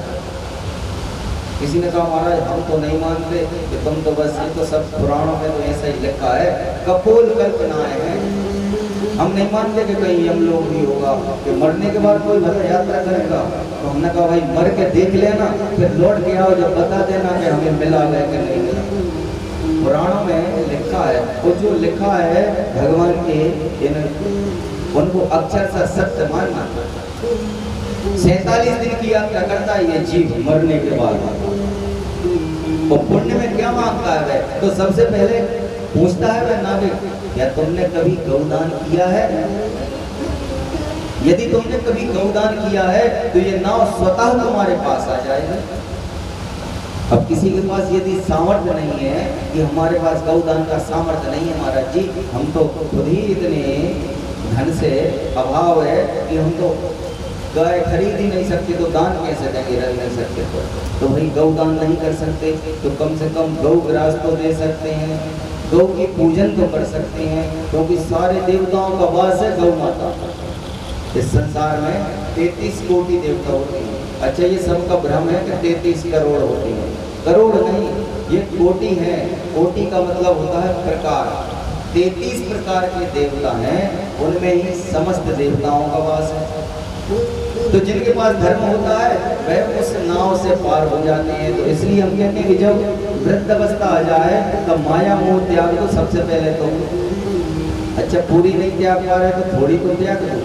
किसी ने कहा महाराज हम तो नहीं मानते कि तुम तो बस, ये तो सब पुराणों में तो ऐसा ही लिखा है, कपोल कल्पनाएं हैं, हम नहीं मानते कि कहीं यमलोक भी होगा, कि मरने के बाद कोई भला यात्रा करेगा। तो हमने कहा भाई मर के देख लेना, फिर लौट के आओ, जब बता देना कि हमें मिला है कि नहीं मिला। पुराणों में लिखा है, वो जो लिखा है भगवान के उनको अक्षर सा सत्य मानना। 47 दिन की यात्रा करता है ये जीव मरने के बाद। और पुण्य में क्या मांगता है वह? तो सबसे पहले पूछता है वह नाविक, क्या तुमने कभी गौदान किया है? यदि तुमने कभी गौदान किया है तो ये नाव स्वतः तुम्हारे पास आ जाएगी। अब किसी के पास यदि सामर्थ्य नहीं है कि हमारे पास गौदान का सामर्थ्य नहीं है महाराज जी, हम तो खुद ही इतने धन से अभाव है कि हम तो गाय खरीद ही नहीं सकते, तो दान कैसे देंगे, रह नहीं सकते। तो भाई गौदान नहीं कर सकते तो कम से कम गौ ग्रास तो दे सकते हैं, गौ की पूजन तो कर सकते हैं, क्योंकि सारे देवताओं का वास है गौ माता। इस संसार में 33 कोटि देवता होते हैं। अच्छा, ये सबका भ्रम है कि 33 करोड़ होते हैं, करोड़ नहीं, ये कोटि है। कोटि का मतलब होता है प्रकार। 33 प्रकार के देवता हैं, उनमें ही समस्त देवताओं का वास है। तो जिनके पास धर्म होता है वह उस नाव से पार हो जाते हैं। तो इसलिए हम कहते हैं कि जब वृद्ध अवस्था आ जाए तब माया मोह त्याग दो सबसे पहले तो। अच्छा, पूरी नहीं त्याग पा रहे तो थोड़ी तो त्याग दो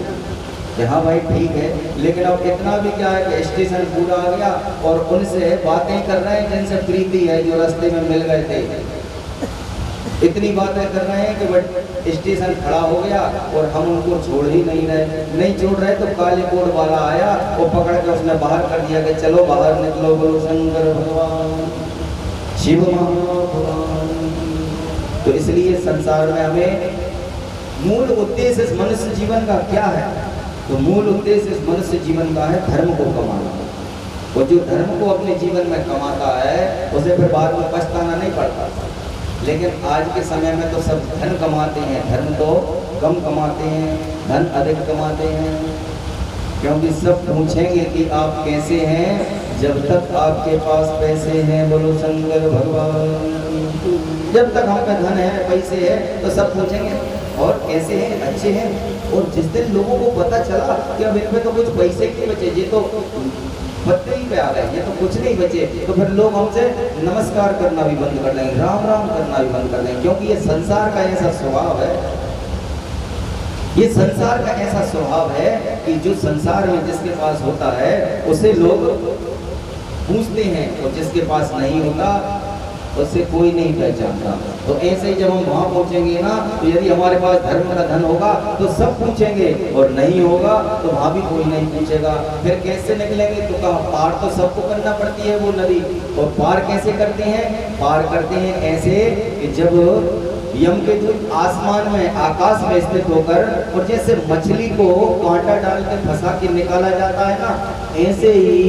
कि हाँ भाई ठीक है, लेकिन अब इतना भी क्या है कि स्टेशन पूरा आ गया और उनसे बातें कर रहे हैं जिनसे प्रीति है, जो रास्ते में मिल गए थे, इतनी बातें कर रहे हैं कि बट स्टेशन खड़ा हो गया और हम उनको छोड़ ही नहीं छोड़ रहे। तो काले कोट वाला आया, वो पकड़ के उसने बाहर कर दिया कि चलो बाहर निकलो, बोलो शंकर भगवान शिव भगवान। तो इसलिए संसार में हमें मूल उद्देश्य इस मनुष्य जीवन का क्या है? तो मूल उद्देश्य इस मनुष्य जीवन का है धर्म को कमाना। और जो धर्म को अपने जीवन में कमाता है उसे फिर बाद में पछताना नहीं पड़ता। लेकिन आज के समय में तो सब धन कमाते हैं, धर्म तो कम कमाते हैं, धन अधिक कमाते हैं, क्योंकि सब पूछेंगे कि आप कैसे हैं जब तक आपके पास पैसे हैं, बोलो शंकर भगवान। जब तक हम पे धन है, पैसे है, तो सब पूछेंगे और कैसे हैं, अच्छे हैं। और जिस दिन लोगों को पता चला कि अब इनमें तो कुछ पैसे की बचे, ये तो पत्ते ही पे आ गए, ये तो कुछ नहीं बचे। तो फिर लोग हमसे नमस्कार करना भी बंद कर देंगे, राम राम करना भी बंद कर देंगे, क्योंकि ये संसार का ऐसा स्वभाव है, ये संसार का ऐसा स्वभाव है कि जो संसार में जिसके पास होता है उसे लोग पूछते हैं, और जिसके पास नहीं होता उससे कोई नहीं पहचानता। तो ऐसे ही जब हम वहां पहुंचेंगे ना, तो यदि हमारे पास धर्म का धन होगा तो सब पूछेंगे, और नहीं होगा तो वहां भी कोई नहीं पूछेगा। फिर कैसे निकलेंगे? तो कहा पार तो सबको करना पड़ती है वो नदी। और पार कैसे करते हैं? पार करते हैं ऐसे कि जब यम के दूत आसमान में, आकाश में स्थित होकर, और जैसे मछली को कांटा डाल के फंसा के निकाला जाता है ना, ऐसे ही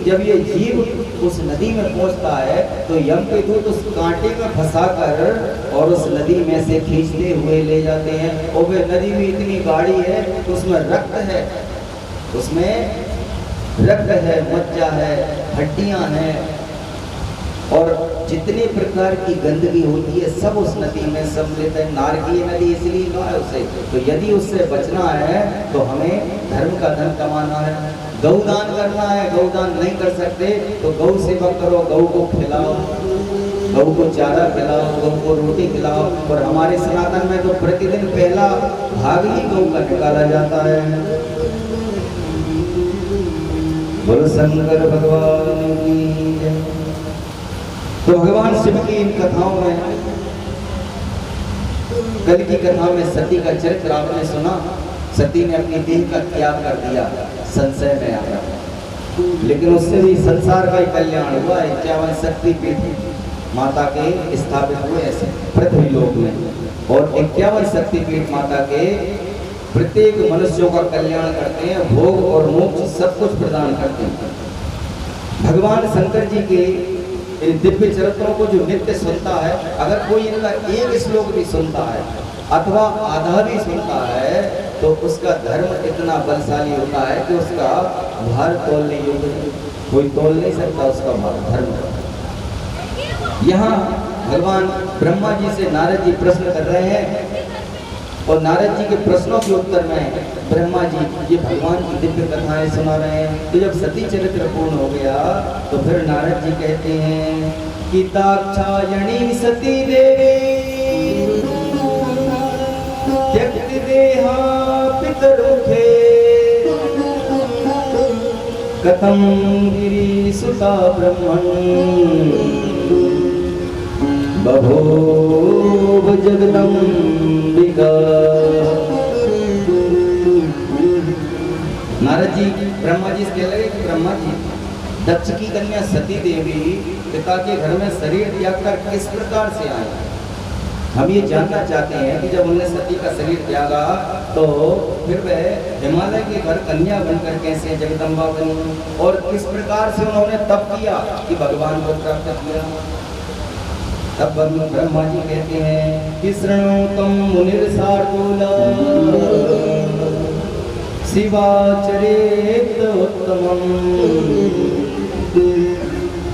जब ये जीव उस नदी में पहुंचता है तो यम के दूत उस कांटे में फंसाकर और उस नदी में से खींचते हुए ले जाते हैं। और वे नदी भी इतनी गाढ़ी है तो उसमें रक्त है, उसमें रक्त है, मज्जा है, हड्डियां हैं, और जितने प्रकार की गंदगी होती है सब उस नदी में सम्मिलित है। नारकीय नदी इसलिए कहा है उसे। तो यदि उससे बचना है तो हमें धर्म का धन कमाना है, गौदान करना है। गौदान नहीं कर सकते तो गौ सेवा करो, गौ को खिलाओ, गौ को चारा खिलाओ, गौ को रोटी खिलाओ। और हमारे सनातन में तो प्रतिदिन पहला भाग ही गौ का निकाला जाता है। बोलो शंकर भगवान की जय। तो भगवान शिव की इन कथाओं में, कल की कथा में सती का चरित्र आपने सुना। सती ने अपनी देह का त्याग कर दिया संशय में आया, लेकिन उससे भी संसार का ही कल्याण हुआ। 51 शक्तिपीठ माता के स्थापित हुए ऐसे पृथ्वी लोक में, और 51 शक्तिपीठ माता के प्रत्येक मनुष्यों का कल्याण करते हैं, भोग और मोक्ष सब कुछ प्रदान करते हैं। भगवान शंकर जी के इन दिव्य चरित्रों को जो नित्य सुनता है, अगर कोई इनका एक श्लोक भी सुनता है अथवा आधा भी सुनता है, तो उसका धर्म इतना बलशाली होता है कि उसका भार तोलने योग्य कोई तोल नहीं सकता उसका भार, धर्म। यहाँ भगवान ब्रह्मा जी से नारद जी प्रश्न कर रहे हैं, और नारद जी के प्रश्नों के उत्तर में ब्रह्मा जी ये भगवान की दिव्य कथाएं सुना रहे हैं। तो जब सती चरित्र पूर्ण हो गया तो फिर नारद जी कहते हैं कि दाक्षायणी सती देवी त्यक्त देहा पितरुखे कथम गिरी सुता ब्रह्मण बभूव जगदम्बिका। नारद जी ब्रह्मा जी से कह लगे कि ब्रह्मा जी, दक्ष की कन्या सती देवी पिता के घर में शरीर त्याग कर किस प्रकार से आए? हम ये जानना चाहते हैं कि जब उन्होंने सती का शरीर त्यागा तो फिर वह हिमालय के घर कन्या बनकर कैसे जगदम्बा बनी, और किस प्रकार से उन्होंने तप किया कि भगवान को प्राप्त किया? तब ब्रह्मा जी कहते हैं कि शृणोतम मुनिर्सार्दूला शिवाचरेत उत्तमं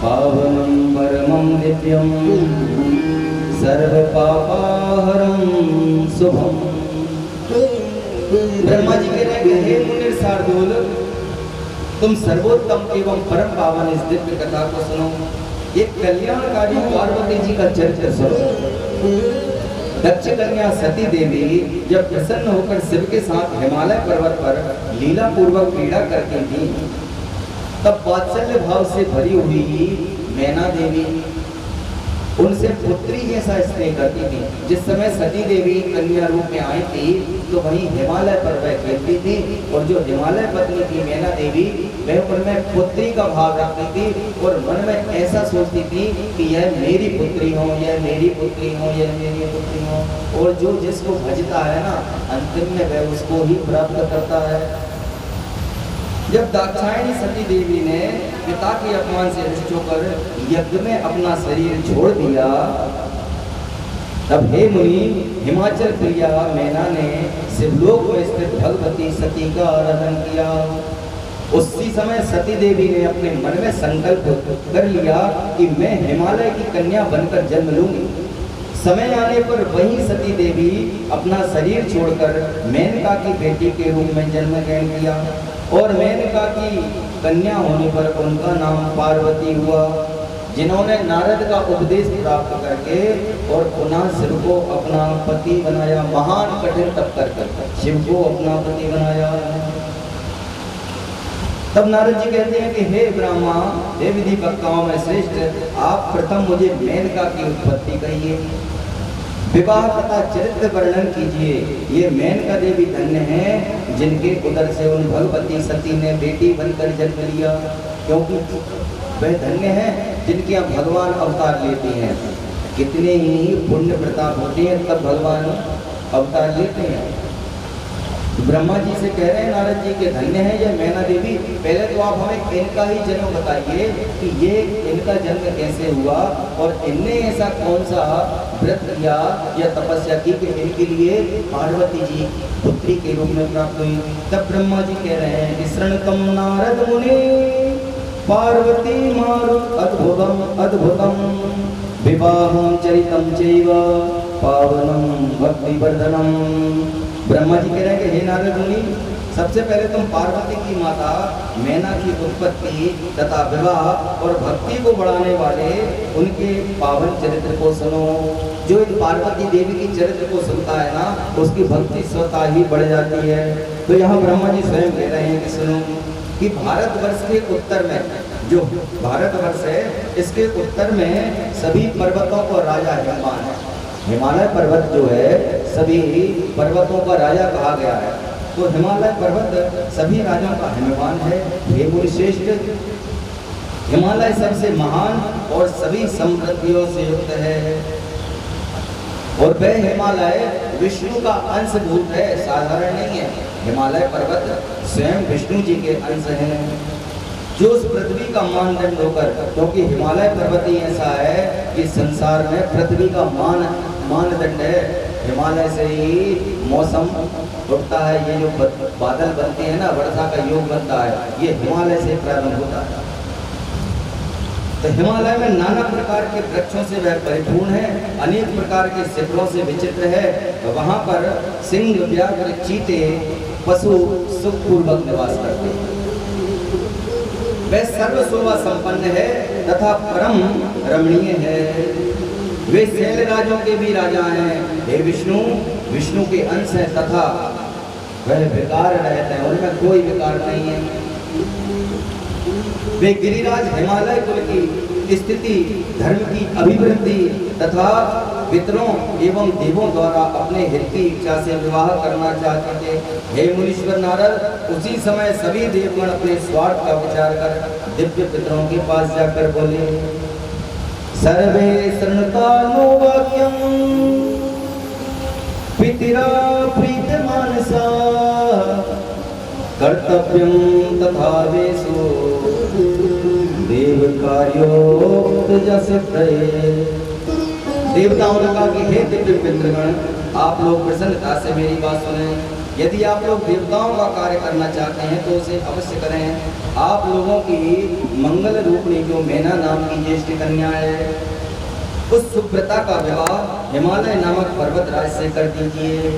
पावनं परमं दिव्यं सर्वपापाहरं शुभम। ब्रह्मा जी कह रहे हैं कि हे मुनिर्सार्दूल, तुम सर्वोत्तम एवं परम पावन इस दिव्य कथा को सुनो। एक कल्याणकारी पार्वती जी का चरित्र सुनो। दक्ष कन्या सती देवी जब प्रसन्न होकर शिव के साथ हिमालय पर्वत पर लीला पूर्वक क्रीड़ा करती थी, तब वात्सल्य भाव से भरी हुई मैना देवी उनसे पुत्री जैसा स्नेह करती थी। जिस समय सती देवी कन्या रूप में आई थी तो वहीं हिमालय पर वह खेलती थी, और जो हिमालय पत्नी थी मैना देवी, वह उनमें पुत्री का भाव रखती थी और मन में ऐसा सोचती थी कि यह मेरी पुत्री हो, यह मेरी पुत्री हो, यह मेरी पुत्री हो। और जो जिसको भजता है ना, अंतिम में वह उसको ही प्राप्त करता है। जब दाक्षायणी सती देवी ने पिता के अपमान से रुष्ट होकर यज्ञ में अपना शरीर छोड़ दिया, तब हे मुनि, हिमाचल प्रिया मैना ने शिवलोक में स्थित भगवती सती का आराधन किया। उसी समय सती देवी ने अपने मन में संकल्प कर लिया कि मैं हिमालय की कन्या बनकर जन्म लूंगी। समय आने पर वही सती देवी अपना शरीर छोड़कर मेनका की बेटी के रूप में जन्म ग्रहण किया, और मेनका की कन्या होने पर उनका नाम पार्वती हुआ, जिन्होंने नारद का उपदेश प्राप्त करके और पुनः शिव को अपना पति बनाया। महान कठिन तप कर शिव को अपना पति बनाया। तब नारद जी कहते हैं कि हे ब्रह्मा, हे विधि वक्ताओं में श्रेष्ठ, आप प्रथम मुझे मेनका की उत्पत्ति कहिए, विवाह तथा चरित्र वर्णन कीजिए। ये मेनका देवी धन्य हैं जिनके उदर से उन भगवती सती ने बेटी बनकर जन्म लिया, क्योंकि वह धन्य हैं जिनके यहाँ भगवान अवतार लेते हैं। कितने ही पुण्य प्रताप होते हैं तब भगवान अवतार लेते हैं। ब्रह्मा जी से कह रहे हैं नारद जी के धन्य है ये मैना देवी। पहले तो आप हमें इनका ही जन्म बताइए कि ये इनका जन्म कैसे हुआ और इनने ऐसा कौन सा व्रत किया या तपस्या की कि इनके लिए पार्वती जी पुत्री के रूप में प्राप्त हुई। तब ब्रह्मा जी कह रहे हैं कि शृणुतम नारद मुनि पार्वती मारु अद्भुतम अद्भुतम विवाहं चरितम चैव पावनम भक्तिवर्धनम। ब्रह्मा जी कह रहे हैं कि हे नारद मुनि, सबसे पहले तुम पार्वती की माता मैना की उत्पत्ति तथा विवाह और भक्ति को बढ़ाने वाले उनके पावन चरित्र को सुनो। जो इन पार्वती देवी की चरित्र को सुनता है ना, उसकी भक्ति स्वतः ही बढ़ जाती है। तो यहाँ ब्रह्मा जी स्वयं कह रहे हैं कि सुनो कि भारतवर्ष के उत्तर में, जो भारतवर्ष है इसके उत्तर में सभी पर्वतों को राजा हिमवान है। हिमालय पर्वत जो है सभी पर्वतों का राजा कहा गया है। तो हिमालय पर्वत सभी राजाओं का हिमवान है। हे मुनि श्रेष्ठ, हिमालय सबसे महान और सभी समृद्धियों से युक्त है और वह हिमालय विष्णु का अंशभूत है, साधारण नहीं है। हिमालय पर्वत स्वयं विष्णु जी के अंश हैं, जो उस पृथ्वी का मानदंड होकर, क्योंकि हिमालय पर्वत ही ऐसा है कि संसार में पृथ्वी का मानदंड है। हिमालय से ही मौसम उठता है, ये जो बादल बनते हैं ना, वर्षा का योग बनता है, ये हिमालय से प्रारंभ होता है। तो हिमालय में नाना प्रकार के वृक्षों से वह परिपूर्ण है, अनेक प्रकार के शिखरों से विचित्र है। तो वहाँ पर सिंह, व्याघ्र, चीते, पशु सुखपूर्वक निवास करते हैं। वह सर्व शोभा संपन्न है तथा परम रमणीय है। वे शैल राजों के भी राजा हैं। हे विष्णु, विष्णु के अंश हैं तथा वह विकार रहते हैं, उनमें कोई विकार नहीं है। वे गिरिराज हिमालय कुल की स्थिति, धर्म की अभिवृद्धि तथा पितरों एवं देवों द्वारा अपने हित की इच्छा से विवाह करना चाहते थे। हे मुनीश्वर नारद, उसी समय सभी देवगण अपने स्वार्थ का विचार कर दिव्य पितरों के पास जाकर बोले, सर्वे शृणुतानो वाक्यं पितरा प्रीतमानसा कर्तव्यं तथा वेशो देव कार्योक्त जैसे देवताओं ने कहा कि हे दिव्य पितृगण, आप लोग प्रसन्नता से मेरी बात सुने। यदि आप लोग देवताओं का कार्य करना चाहते हैं तो उसे अवश्य करें। आप लोगों की मंगल रूपणी जो मैना नाम की ज्येष्ठ कन्या है, उस सुब्रता का विवाह हिमालय नामक पर्वतराज से कर दीजिए।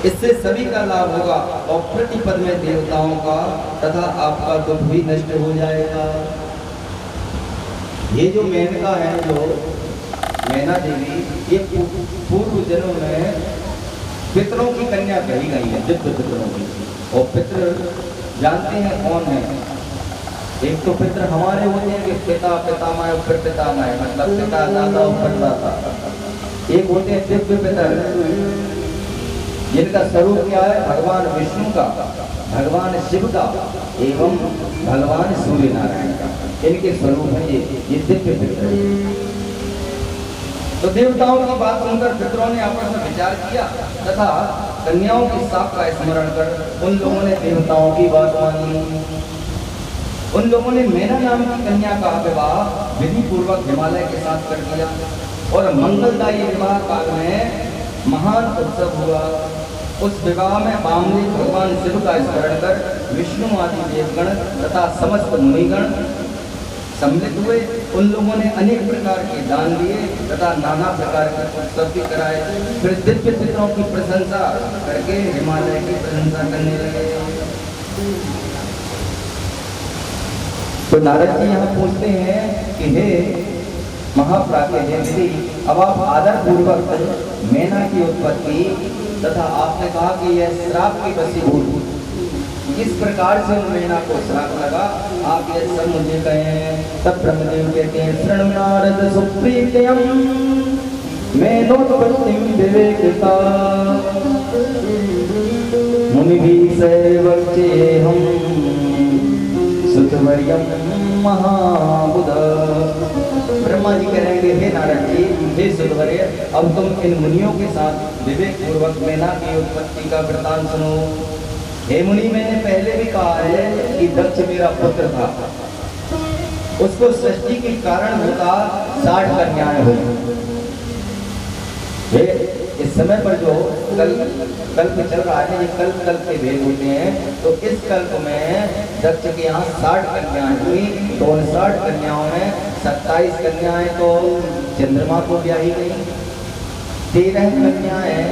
इससे सभी का लाभ होगा और प्रतिपद में देवताओं का तथा आपका दुख भी नष्ट हो जाएगा। ये जो मेनका है, जो मैना देवी, ये पूर्व जन्म में पितरों की कन्या कही गई है, दिव्य पितरों की। और पितृ जानते हैं कौन है? एक तो पितृ हमारे होते हैं कि पिता, पितामह, ऊपर पितामह, मतलब पिता, दादा, ऊपर दादा। एक होते हैं दिव्य पितर, जिनका स्वरूप क्या है? भगवान विष्णु का, भगवान शिव का एवं भगवान सूर्य नारायण का, इनके स्वरूप है ये दिव्य पितर। तो देवताओं की बात सुनकर पितरों ने आपस में विचार किया तथा कन्याओं के साप का स्मरण कर उन लोगों ने देवताओं की बात मानी। उन लोगों ने मैना नाम की कन्या का विवाह विधि पूर्वक हिमालय के साथ कर दिया और मंगलदायी विवाह काल में महान उत्सव हुआ। उस विवाह में मामूली भगवान शिव का स्मरण कर विष्णु आदि देवगण तथा समस्त मुनिगण सम्मिलित हुए। उन लोगों ने अनेक प्रकार के दान दिए तथा नाना प्रकार के उत्सव भी कराए। फिर दिव्य पितरों की प्रशंसा करके हिमालय की प्रशंसा करने लगे। तो नारद जी यहाँ पूछते हैं कि हे महाप्राज्ञ हे विधि, अब आप आदर पूर्वक मैना की उत्पत्ति तथा आपने कहा कि यह श्राप की वशीभूत, किस प्रकार से उन मैना को श्राप लगा, आप ये सब मुझे कहें। तब ब्रह्मदेव कहते हैं शृणु नारद सुप्रीत्यम मैनोत्पत्तिं विवेकिता मुनिभिः सैवच्चेहं सुतवर्यं महाबुध। ब्रह्मा जी कहेंगे हे नारद जी, हे सुतवर्य, अब तुम इन मुनियों के साथ विवेक पूर्वक मैना की उत्पत्ति का वृतांत सुनो। हे मुनि, मैंने पहले भी कहा है कि दक्ष मेरा पुत्र था, उसको सृष्टि के कारण होता 60 कन्याएं हुई। इस समय पर जो कल्प चल रहा है, ये कल्प के भेद होते हैं। तो इस कल्प में दक्ष के यहाँ 60 कन्याएं हुई। तो उन 60 कन्याओं में 27 कन्याएं तो चंद्रमा को ब्याही गई, 13 कन्याएं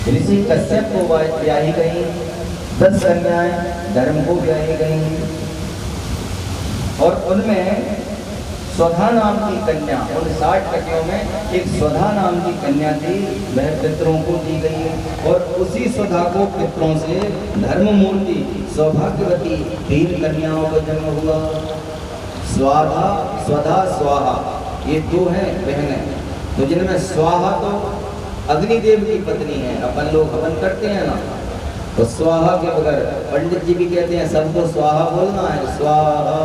ऋषि कश्यप को ब्याही गई, 10 कन्याएं धर्म को ब्याही गई। और उनमें स्वधा नाम की कन्या, उन 60 कन्याओं में एक स्वधा नाम की कन्या थी, वह पितरों को दी गई। और उसी स्वधा को पितरों से धर्म मूर्ति सौभाग्यवती 3 कन्याओं का जन्म हुआ। स्वाधा, स्वधा, स्वाहा, ये 2 हैं बहनें। तो जिनमें स्वाहा तो अग्निदेव की पत्नी है, अपन लोग हवन करते हैं ना, तो स्वाहा के बगैर पंडित जी भी कहते हैं सबको स्वाहा बोलना है, स्वाहा।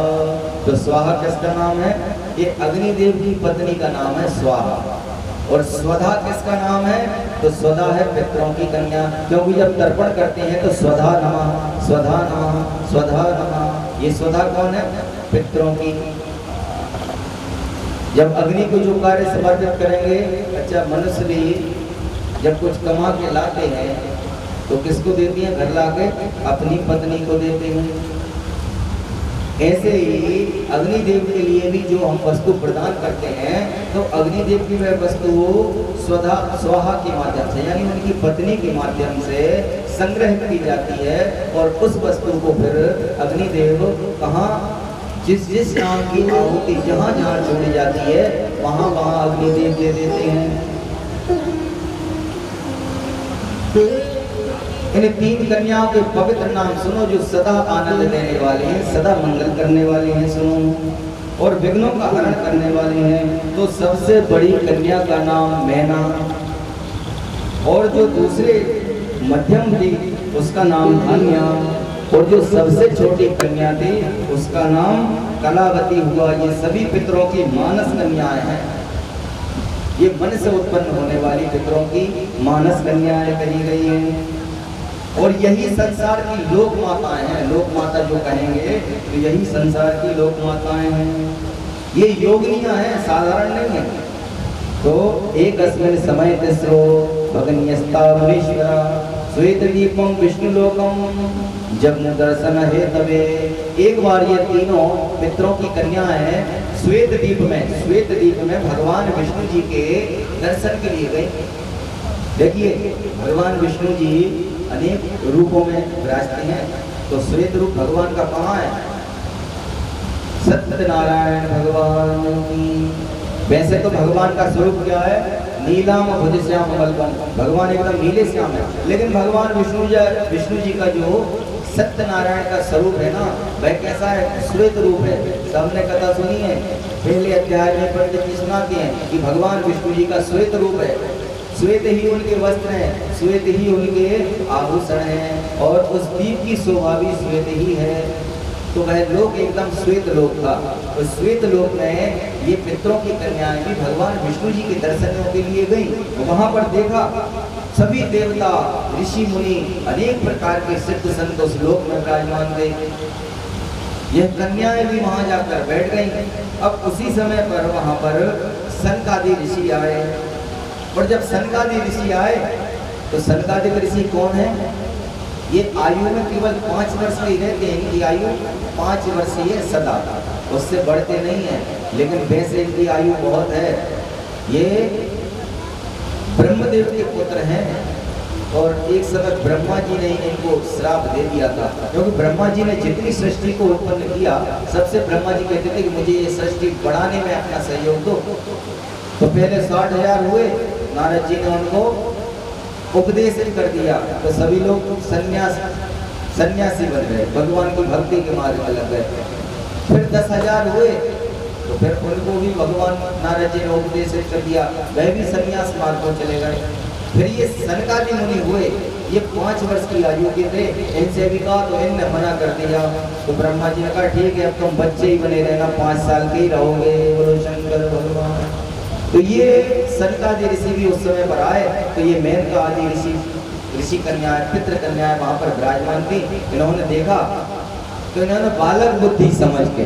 तो स्वाहा किसका नाम है? ये अग्निदेव की पत्नी का नाम है स्वाहा। और स्वधा किसका नाम है? तो स्वधा है पितरों की कन्या, क्योंकि जब तर्पण करते हैं तो स्वधा नमः, स्वधा नमः, स्वधा नमः। ये स्वधा कौन है? पितरों की। जब अग्नि को जो कार्य समर्पित करेंगे, अच्छा मनुष्य भी जब कुछ कमा के लाते हैं तो किसको देते हैं? घर लाके अपनी पत्नी को देते हैं। ऐसे ही अग्निदेव के लिए भी जो हम वस्तु प्रदान करते हैं, तो अग्निदेव की वह वस्तु स्वधा, स्वाहा के माध्यम से, यानी उनकी पत्नी के माध्यम से संग्रह की जाती है। और उस वस्तु को फिर अग्निदेव कहाँ, जिस जिस नाम की आहुति जहाँ जहाँ जोड़ी जाती है, वहाँ वहाँ अग्निदेव दे देते हैं। इन 3 कन्याओं के पवित्र नाम सुनो, जो सदा आनंद देने वाले हैं, सदा मंगल करने वाले हैं, सुनो, और विघ्नों का हरण करने वाले हैं। तो सबसे बड़ी कन्या का नाम मैना, और जो दूसरे मध्यम थी उसका नाम धान्या, और जो सबसे छोटी कन्या थी उसका नाम कलावती हुआ। ये सभी पितरों की मानस कन्याएं हैं। ये मन से उत्पन्न होने वाली पितरों की मानस कन्याएं कही गई हैं। और यही संसार की लोक माताएं हैं। लोक माता जो कहेंगे तो यही संसार की लोक माताएं हैं। ये योगिनियां हैं, साधारण नहीं है। तो एक अस्मिन् समय तिस्रो भगन्यस्तावनीश्वरा श्वेत दीपम विष्णु लोकम जब दर्शन है तबे। एक बार ये तीनों पितरों की कन्याएं हैं श्वेत दीप में भगवान विष्णु जी के दर्शन के लिए गई। देखिए भगवान विष्णु जी अनेक रूपों में विराजते हैं, तो श्वेत रूप भगवान का कहाँ है? सत्यनारायण भगवान की। वैसे तो भगवान का स्वरूप क्या है? नीलाम भुज श्याम बलबन, भगवान एकदम नीले श्याम है। लेकिन भगवान विष्णु जी का जो सत्यनारायण का स्वरूप है ना, वह कैसा है? श्वेत रूप है। सबने कथा सुनी है, पहले अध्याय में पंडित जी सुनाते हैं कि भगवान विष्णु जी का श्वेत रूप है। श्वेत ही उनके वस्त्र हैं, श्वेत ही उनके आभूषण हैं, और उस दीप की शोभा भी श्वेत ही है। तो वह लोक एकदम श्वेत लोक था। उस श्वेत लोक में ये पितरों की कन्याएं भी भगवान विष्णु जी के दर्शनों के लिए गई। वहां पर देखा सभी देवता, ऋषि मुनि, अनेक प्रकार के सिद्ध संत उस लोक में विराजमान थे। यह कन्याएं भी वहां जाकर बैठ गई। अब उसी समय पर वहां पर सनकादि ऋषि आए। और जब सनकादि ऋषि आए तो सनकादि ऋषि कौन है? ये आयु में केवल 5 वर्ष के रहते हैं। इनकी आयु 5 वर्ष ही है सदा, उससे बढ़ते नहीं है। लेकिन वैसे इनकी आयु बहुत है। ये ब्रह्मदेव के पुत्र हैं। और एक समय ब्रह्मा जी ने इनको श्राप दे दिया था, क्योंकि ब्रह्मा जी ने जितनी सृष्टि को उत्पन्न किया, सबसे ब्रह्मा जी कहते थे कि मुझे ये सृष्टि बढ़ाने में अपना सहयोग दो। तो पहले 60,000 हुए, नारद जी ने उनको उपदेश कर दिया, तो सभी लोग सन्यासी बन गए, भगवान की भक्ति के मार्ग में लग गए। फिर 10,000 हुए, तो फिर उनको भी भगवान नारद जी ने उपदेश कर दिया, वह भी सन्यास मार्ग को चले गए। फिर ये सनकादि मुनि हुए, ये 5 वर्ष की आयु के थे, इनसे भी कहा तो इनने मना कर दिया। तो ब्रह्मा जी ने कहा ठीक है, अब तुम बच्चे ही बने रहना, 5 साल के ही रहोगे, बोलो शंकर भगवान। तो ये सनकादि ऋषि भी उस समय पर आए, तो ये मेनका आदि ऋषि कन्याएं, पितृ कन्याएं वहां पर विराजमान थी। इन्होंने देखा तो इन्होंने बालक बुद्धि समझ के,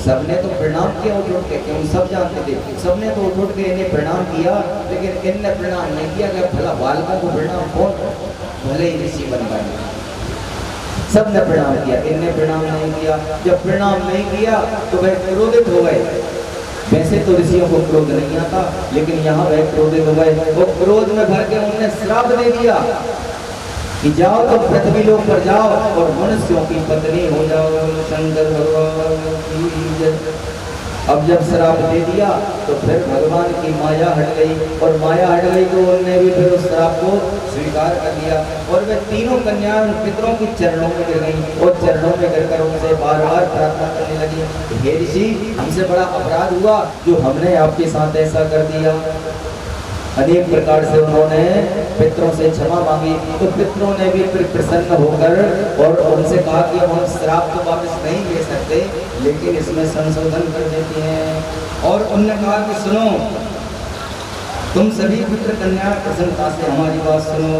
सबने तो प्रणाम किया उठ उठ के, क्योंकि सब जानते थे, सबने तो उठ उठ के इन्हें प्रणाम किया, लेकिन इनने प्रणाम नहीं किया। कि भला बालकों को प्रणाम कौन, भले ही ऋषि बन गए, सबने प्रणाम किया, इनने प्रणाम नहीं किया। जब प्रणाम नहीं किया तो वह क्रोधित हो गए। वैसे तो ऋषियों को क्रोध नहीं आता, लेकिन यहाँ वह क्रोधित हो गए। वो क्रोध में भर के उन्होंने श्राप दे दिया कि जाओ तो पृथ्वी लोक पर जाओ और मनुष्यों की पत्नी हो जाओ, शंकर भगवान की जय। अब जब श्राप दे दिया तो फिर भगवान की माया हट गई, और माया हट गई तो उन्होंने भी फिर उस श्राप को स्वीकार कर लिया। और वे तीनों कन्याएं पितरों के चरणों में गिर गई, और चरणों में गिरकर उनसे बार बार प्रार्थना करने लगी, हे ऋषि, हमसे बड़ा अपराध हुआ जो हमने आपके साथ ऐसा कर दिया। अनेक प्रकार से उन्होंने पितरों से क्षमा मांगी, तो पितरों ने भी फिर प्रसन्न होकर और उनसे कहा कि हम श्राप तो वापस नहीं ले सकते, लेकिन इसमें संशोधन कर देते हैं। और उन्होंने कहा कि सुनो, तुम सभी पितृ कन्या प्रसन्नता से हमारी बात सुनो।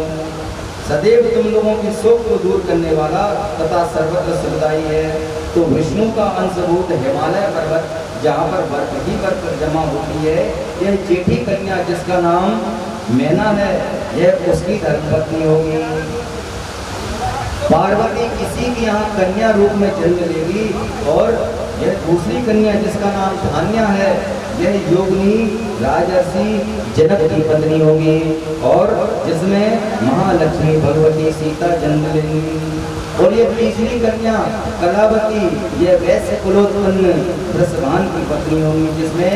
सदैव तुम लोगों की शोक को दूर करने वाला तथा सर्वत्र सुखदायी है। तो विष्णु का अंशभूत हिमालय पर्वत, जहाँ पर बर्फ ही बर्फ जमा होती है, यह जेठी कन्या जिसका नाम मैना है, यह उसकी धर्मपत्नी होगी। पार्वती किसी के यहाँ कन्या रूप में जन्म लेगी, और यह दूसरी कन्या जिसका नाम धान्या है, यह योगिनी राजर्षि जनक की पत्नी होगी, और जिसमें महालक्ष्मी भगवती सीता जन्म लेंगी। और ये तीसरी कन्या कलावती, यह वैश्य कुलोत्पन्न वृषभान की पत्नी होगी, जिसमें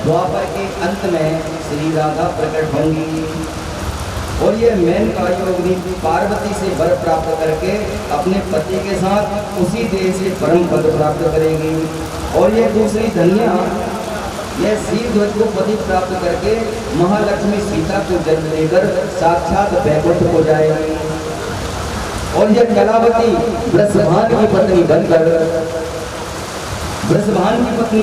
द्वापर के अंत में श्री राधा प्रकट होंगी। और ये मेनका योगिनी पार्वती से वर प्राप्त करके अपने पति के साथ उसी देह से परम पद प्राप्त करेगी। और ये दूसरी धन्या, यह शीघ्र को पति प्राप्त करके महालक्ष्मी सीता को जन्म लेकर साक्षात वैकुंठ को जाएगी। और यह कलावती वृषभान की पत्नी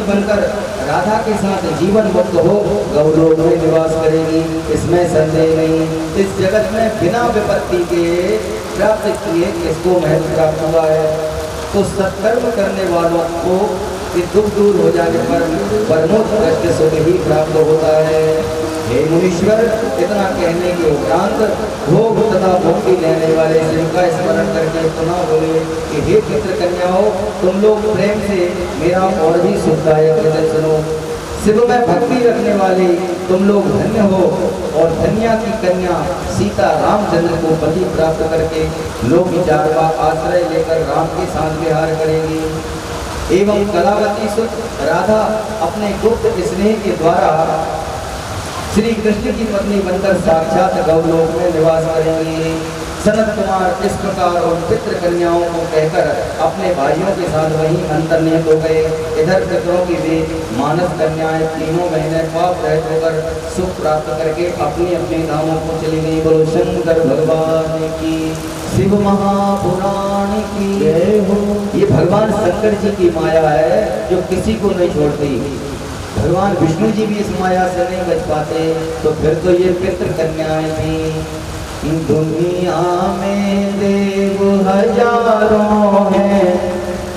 बनकर राधा के साथ जीवन मुक्त हो गौलोक में निवास करेगी, इसमें संदेह नहीं। इस जगत में बिना विपत्ति के प्राप्त किए किसको महत्व प्राप्त हुआ है? तो सत्कर्म करने वालों को ये दुख दूर हो जाने पर परमोत्कृष्ट सुख ही प्राप्त होता है। हे मुनीश्वर, इतना कहने के उपरांत भोग तथा भक्ति लेने वाले शिव का स्मरण करके पुनः बोले कि हे पितृ कन्याओं, तुम लोग प्रेम से मेरा और भी सुखदायक वचन सुनो। शिव में भक्ति रखने वाले तुम लोग धन्य हो, और धन्या की कन्या सीता रामचंद्र को पति प्राप्त करके लोक चारवा आश्रय लेकर राम के साथ विहार करेगी। एवं कलावती सुत राधा अपने गुप्त स्नेह के द्वारा श्री कृष्ण की पत्नी बनकर साक्षात गौलोक में निवास करेंगी। सनत कुमार इस प्रकार और पितृ कन्याओं को कहकर अपने भाइयों के साथ वहीं अंतर्निहित हो गए। इधर पितरों की वे मानस कन्याएं तीनों बहनें पाप रहित होकर सुख प्राप्त करके अपने अपने धामों को चली गई। बोलो शंकर भगवान की, शिव महापुराण की जय हो। ये भगवान शंकर जी की माया है जो किसी को नहीं छोड़ती। भगवान विष्णु जी भी इस माया से नहीं बच पाते, तो फिर तो ये पितृ कन्याएं थी। दुनिया में देव हजारों हैं,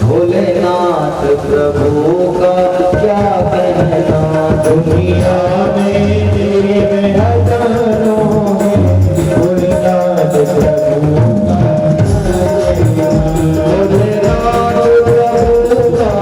भोलेनाथ प्रभु का क्या कहना। दुनिया में देव हजारों हैं, भोलेनाथ प्रभु का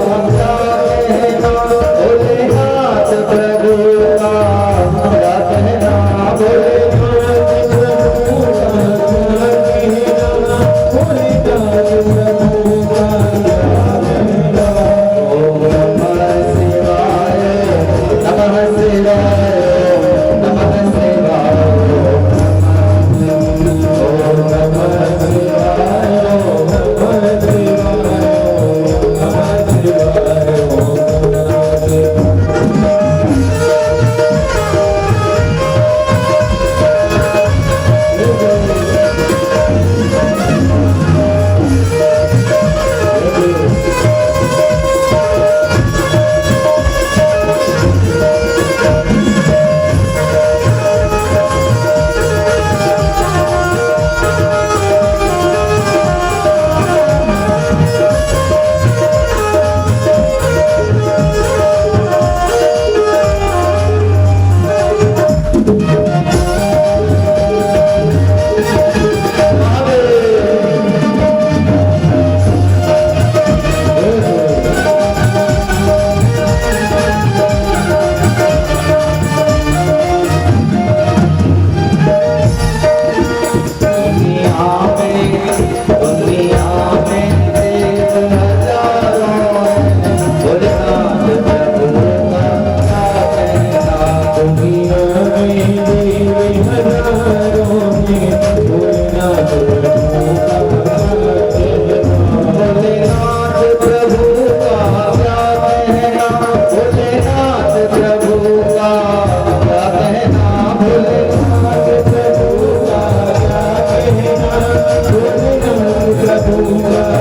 पूजा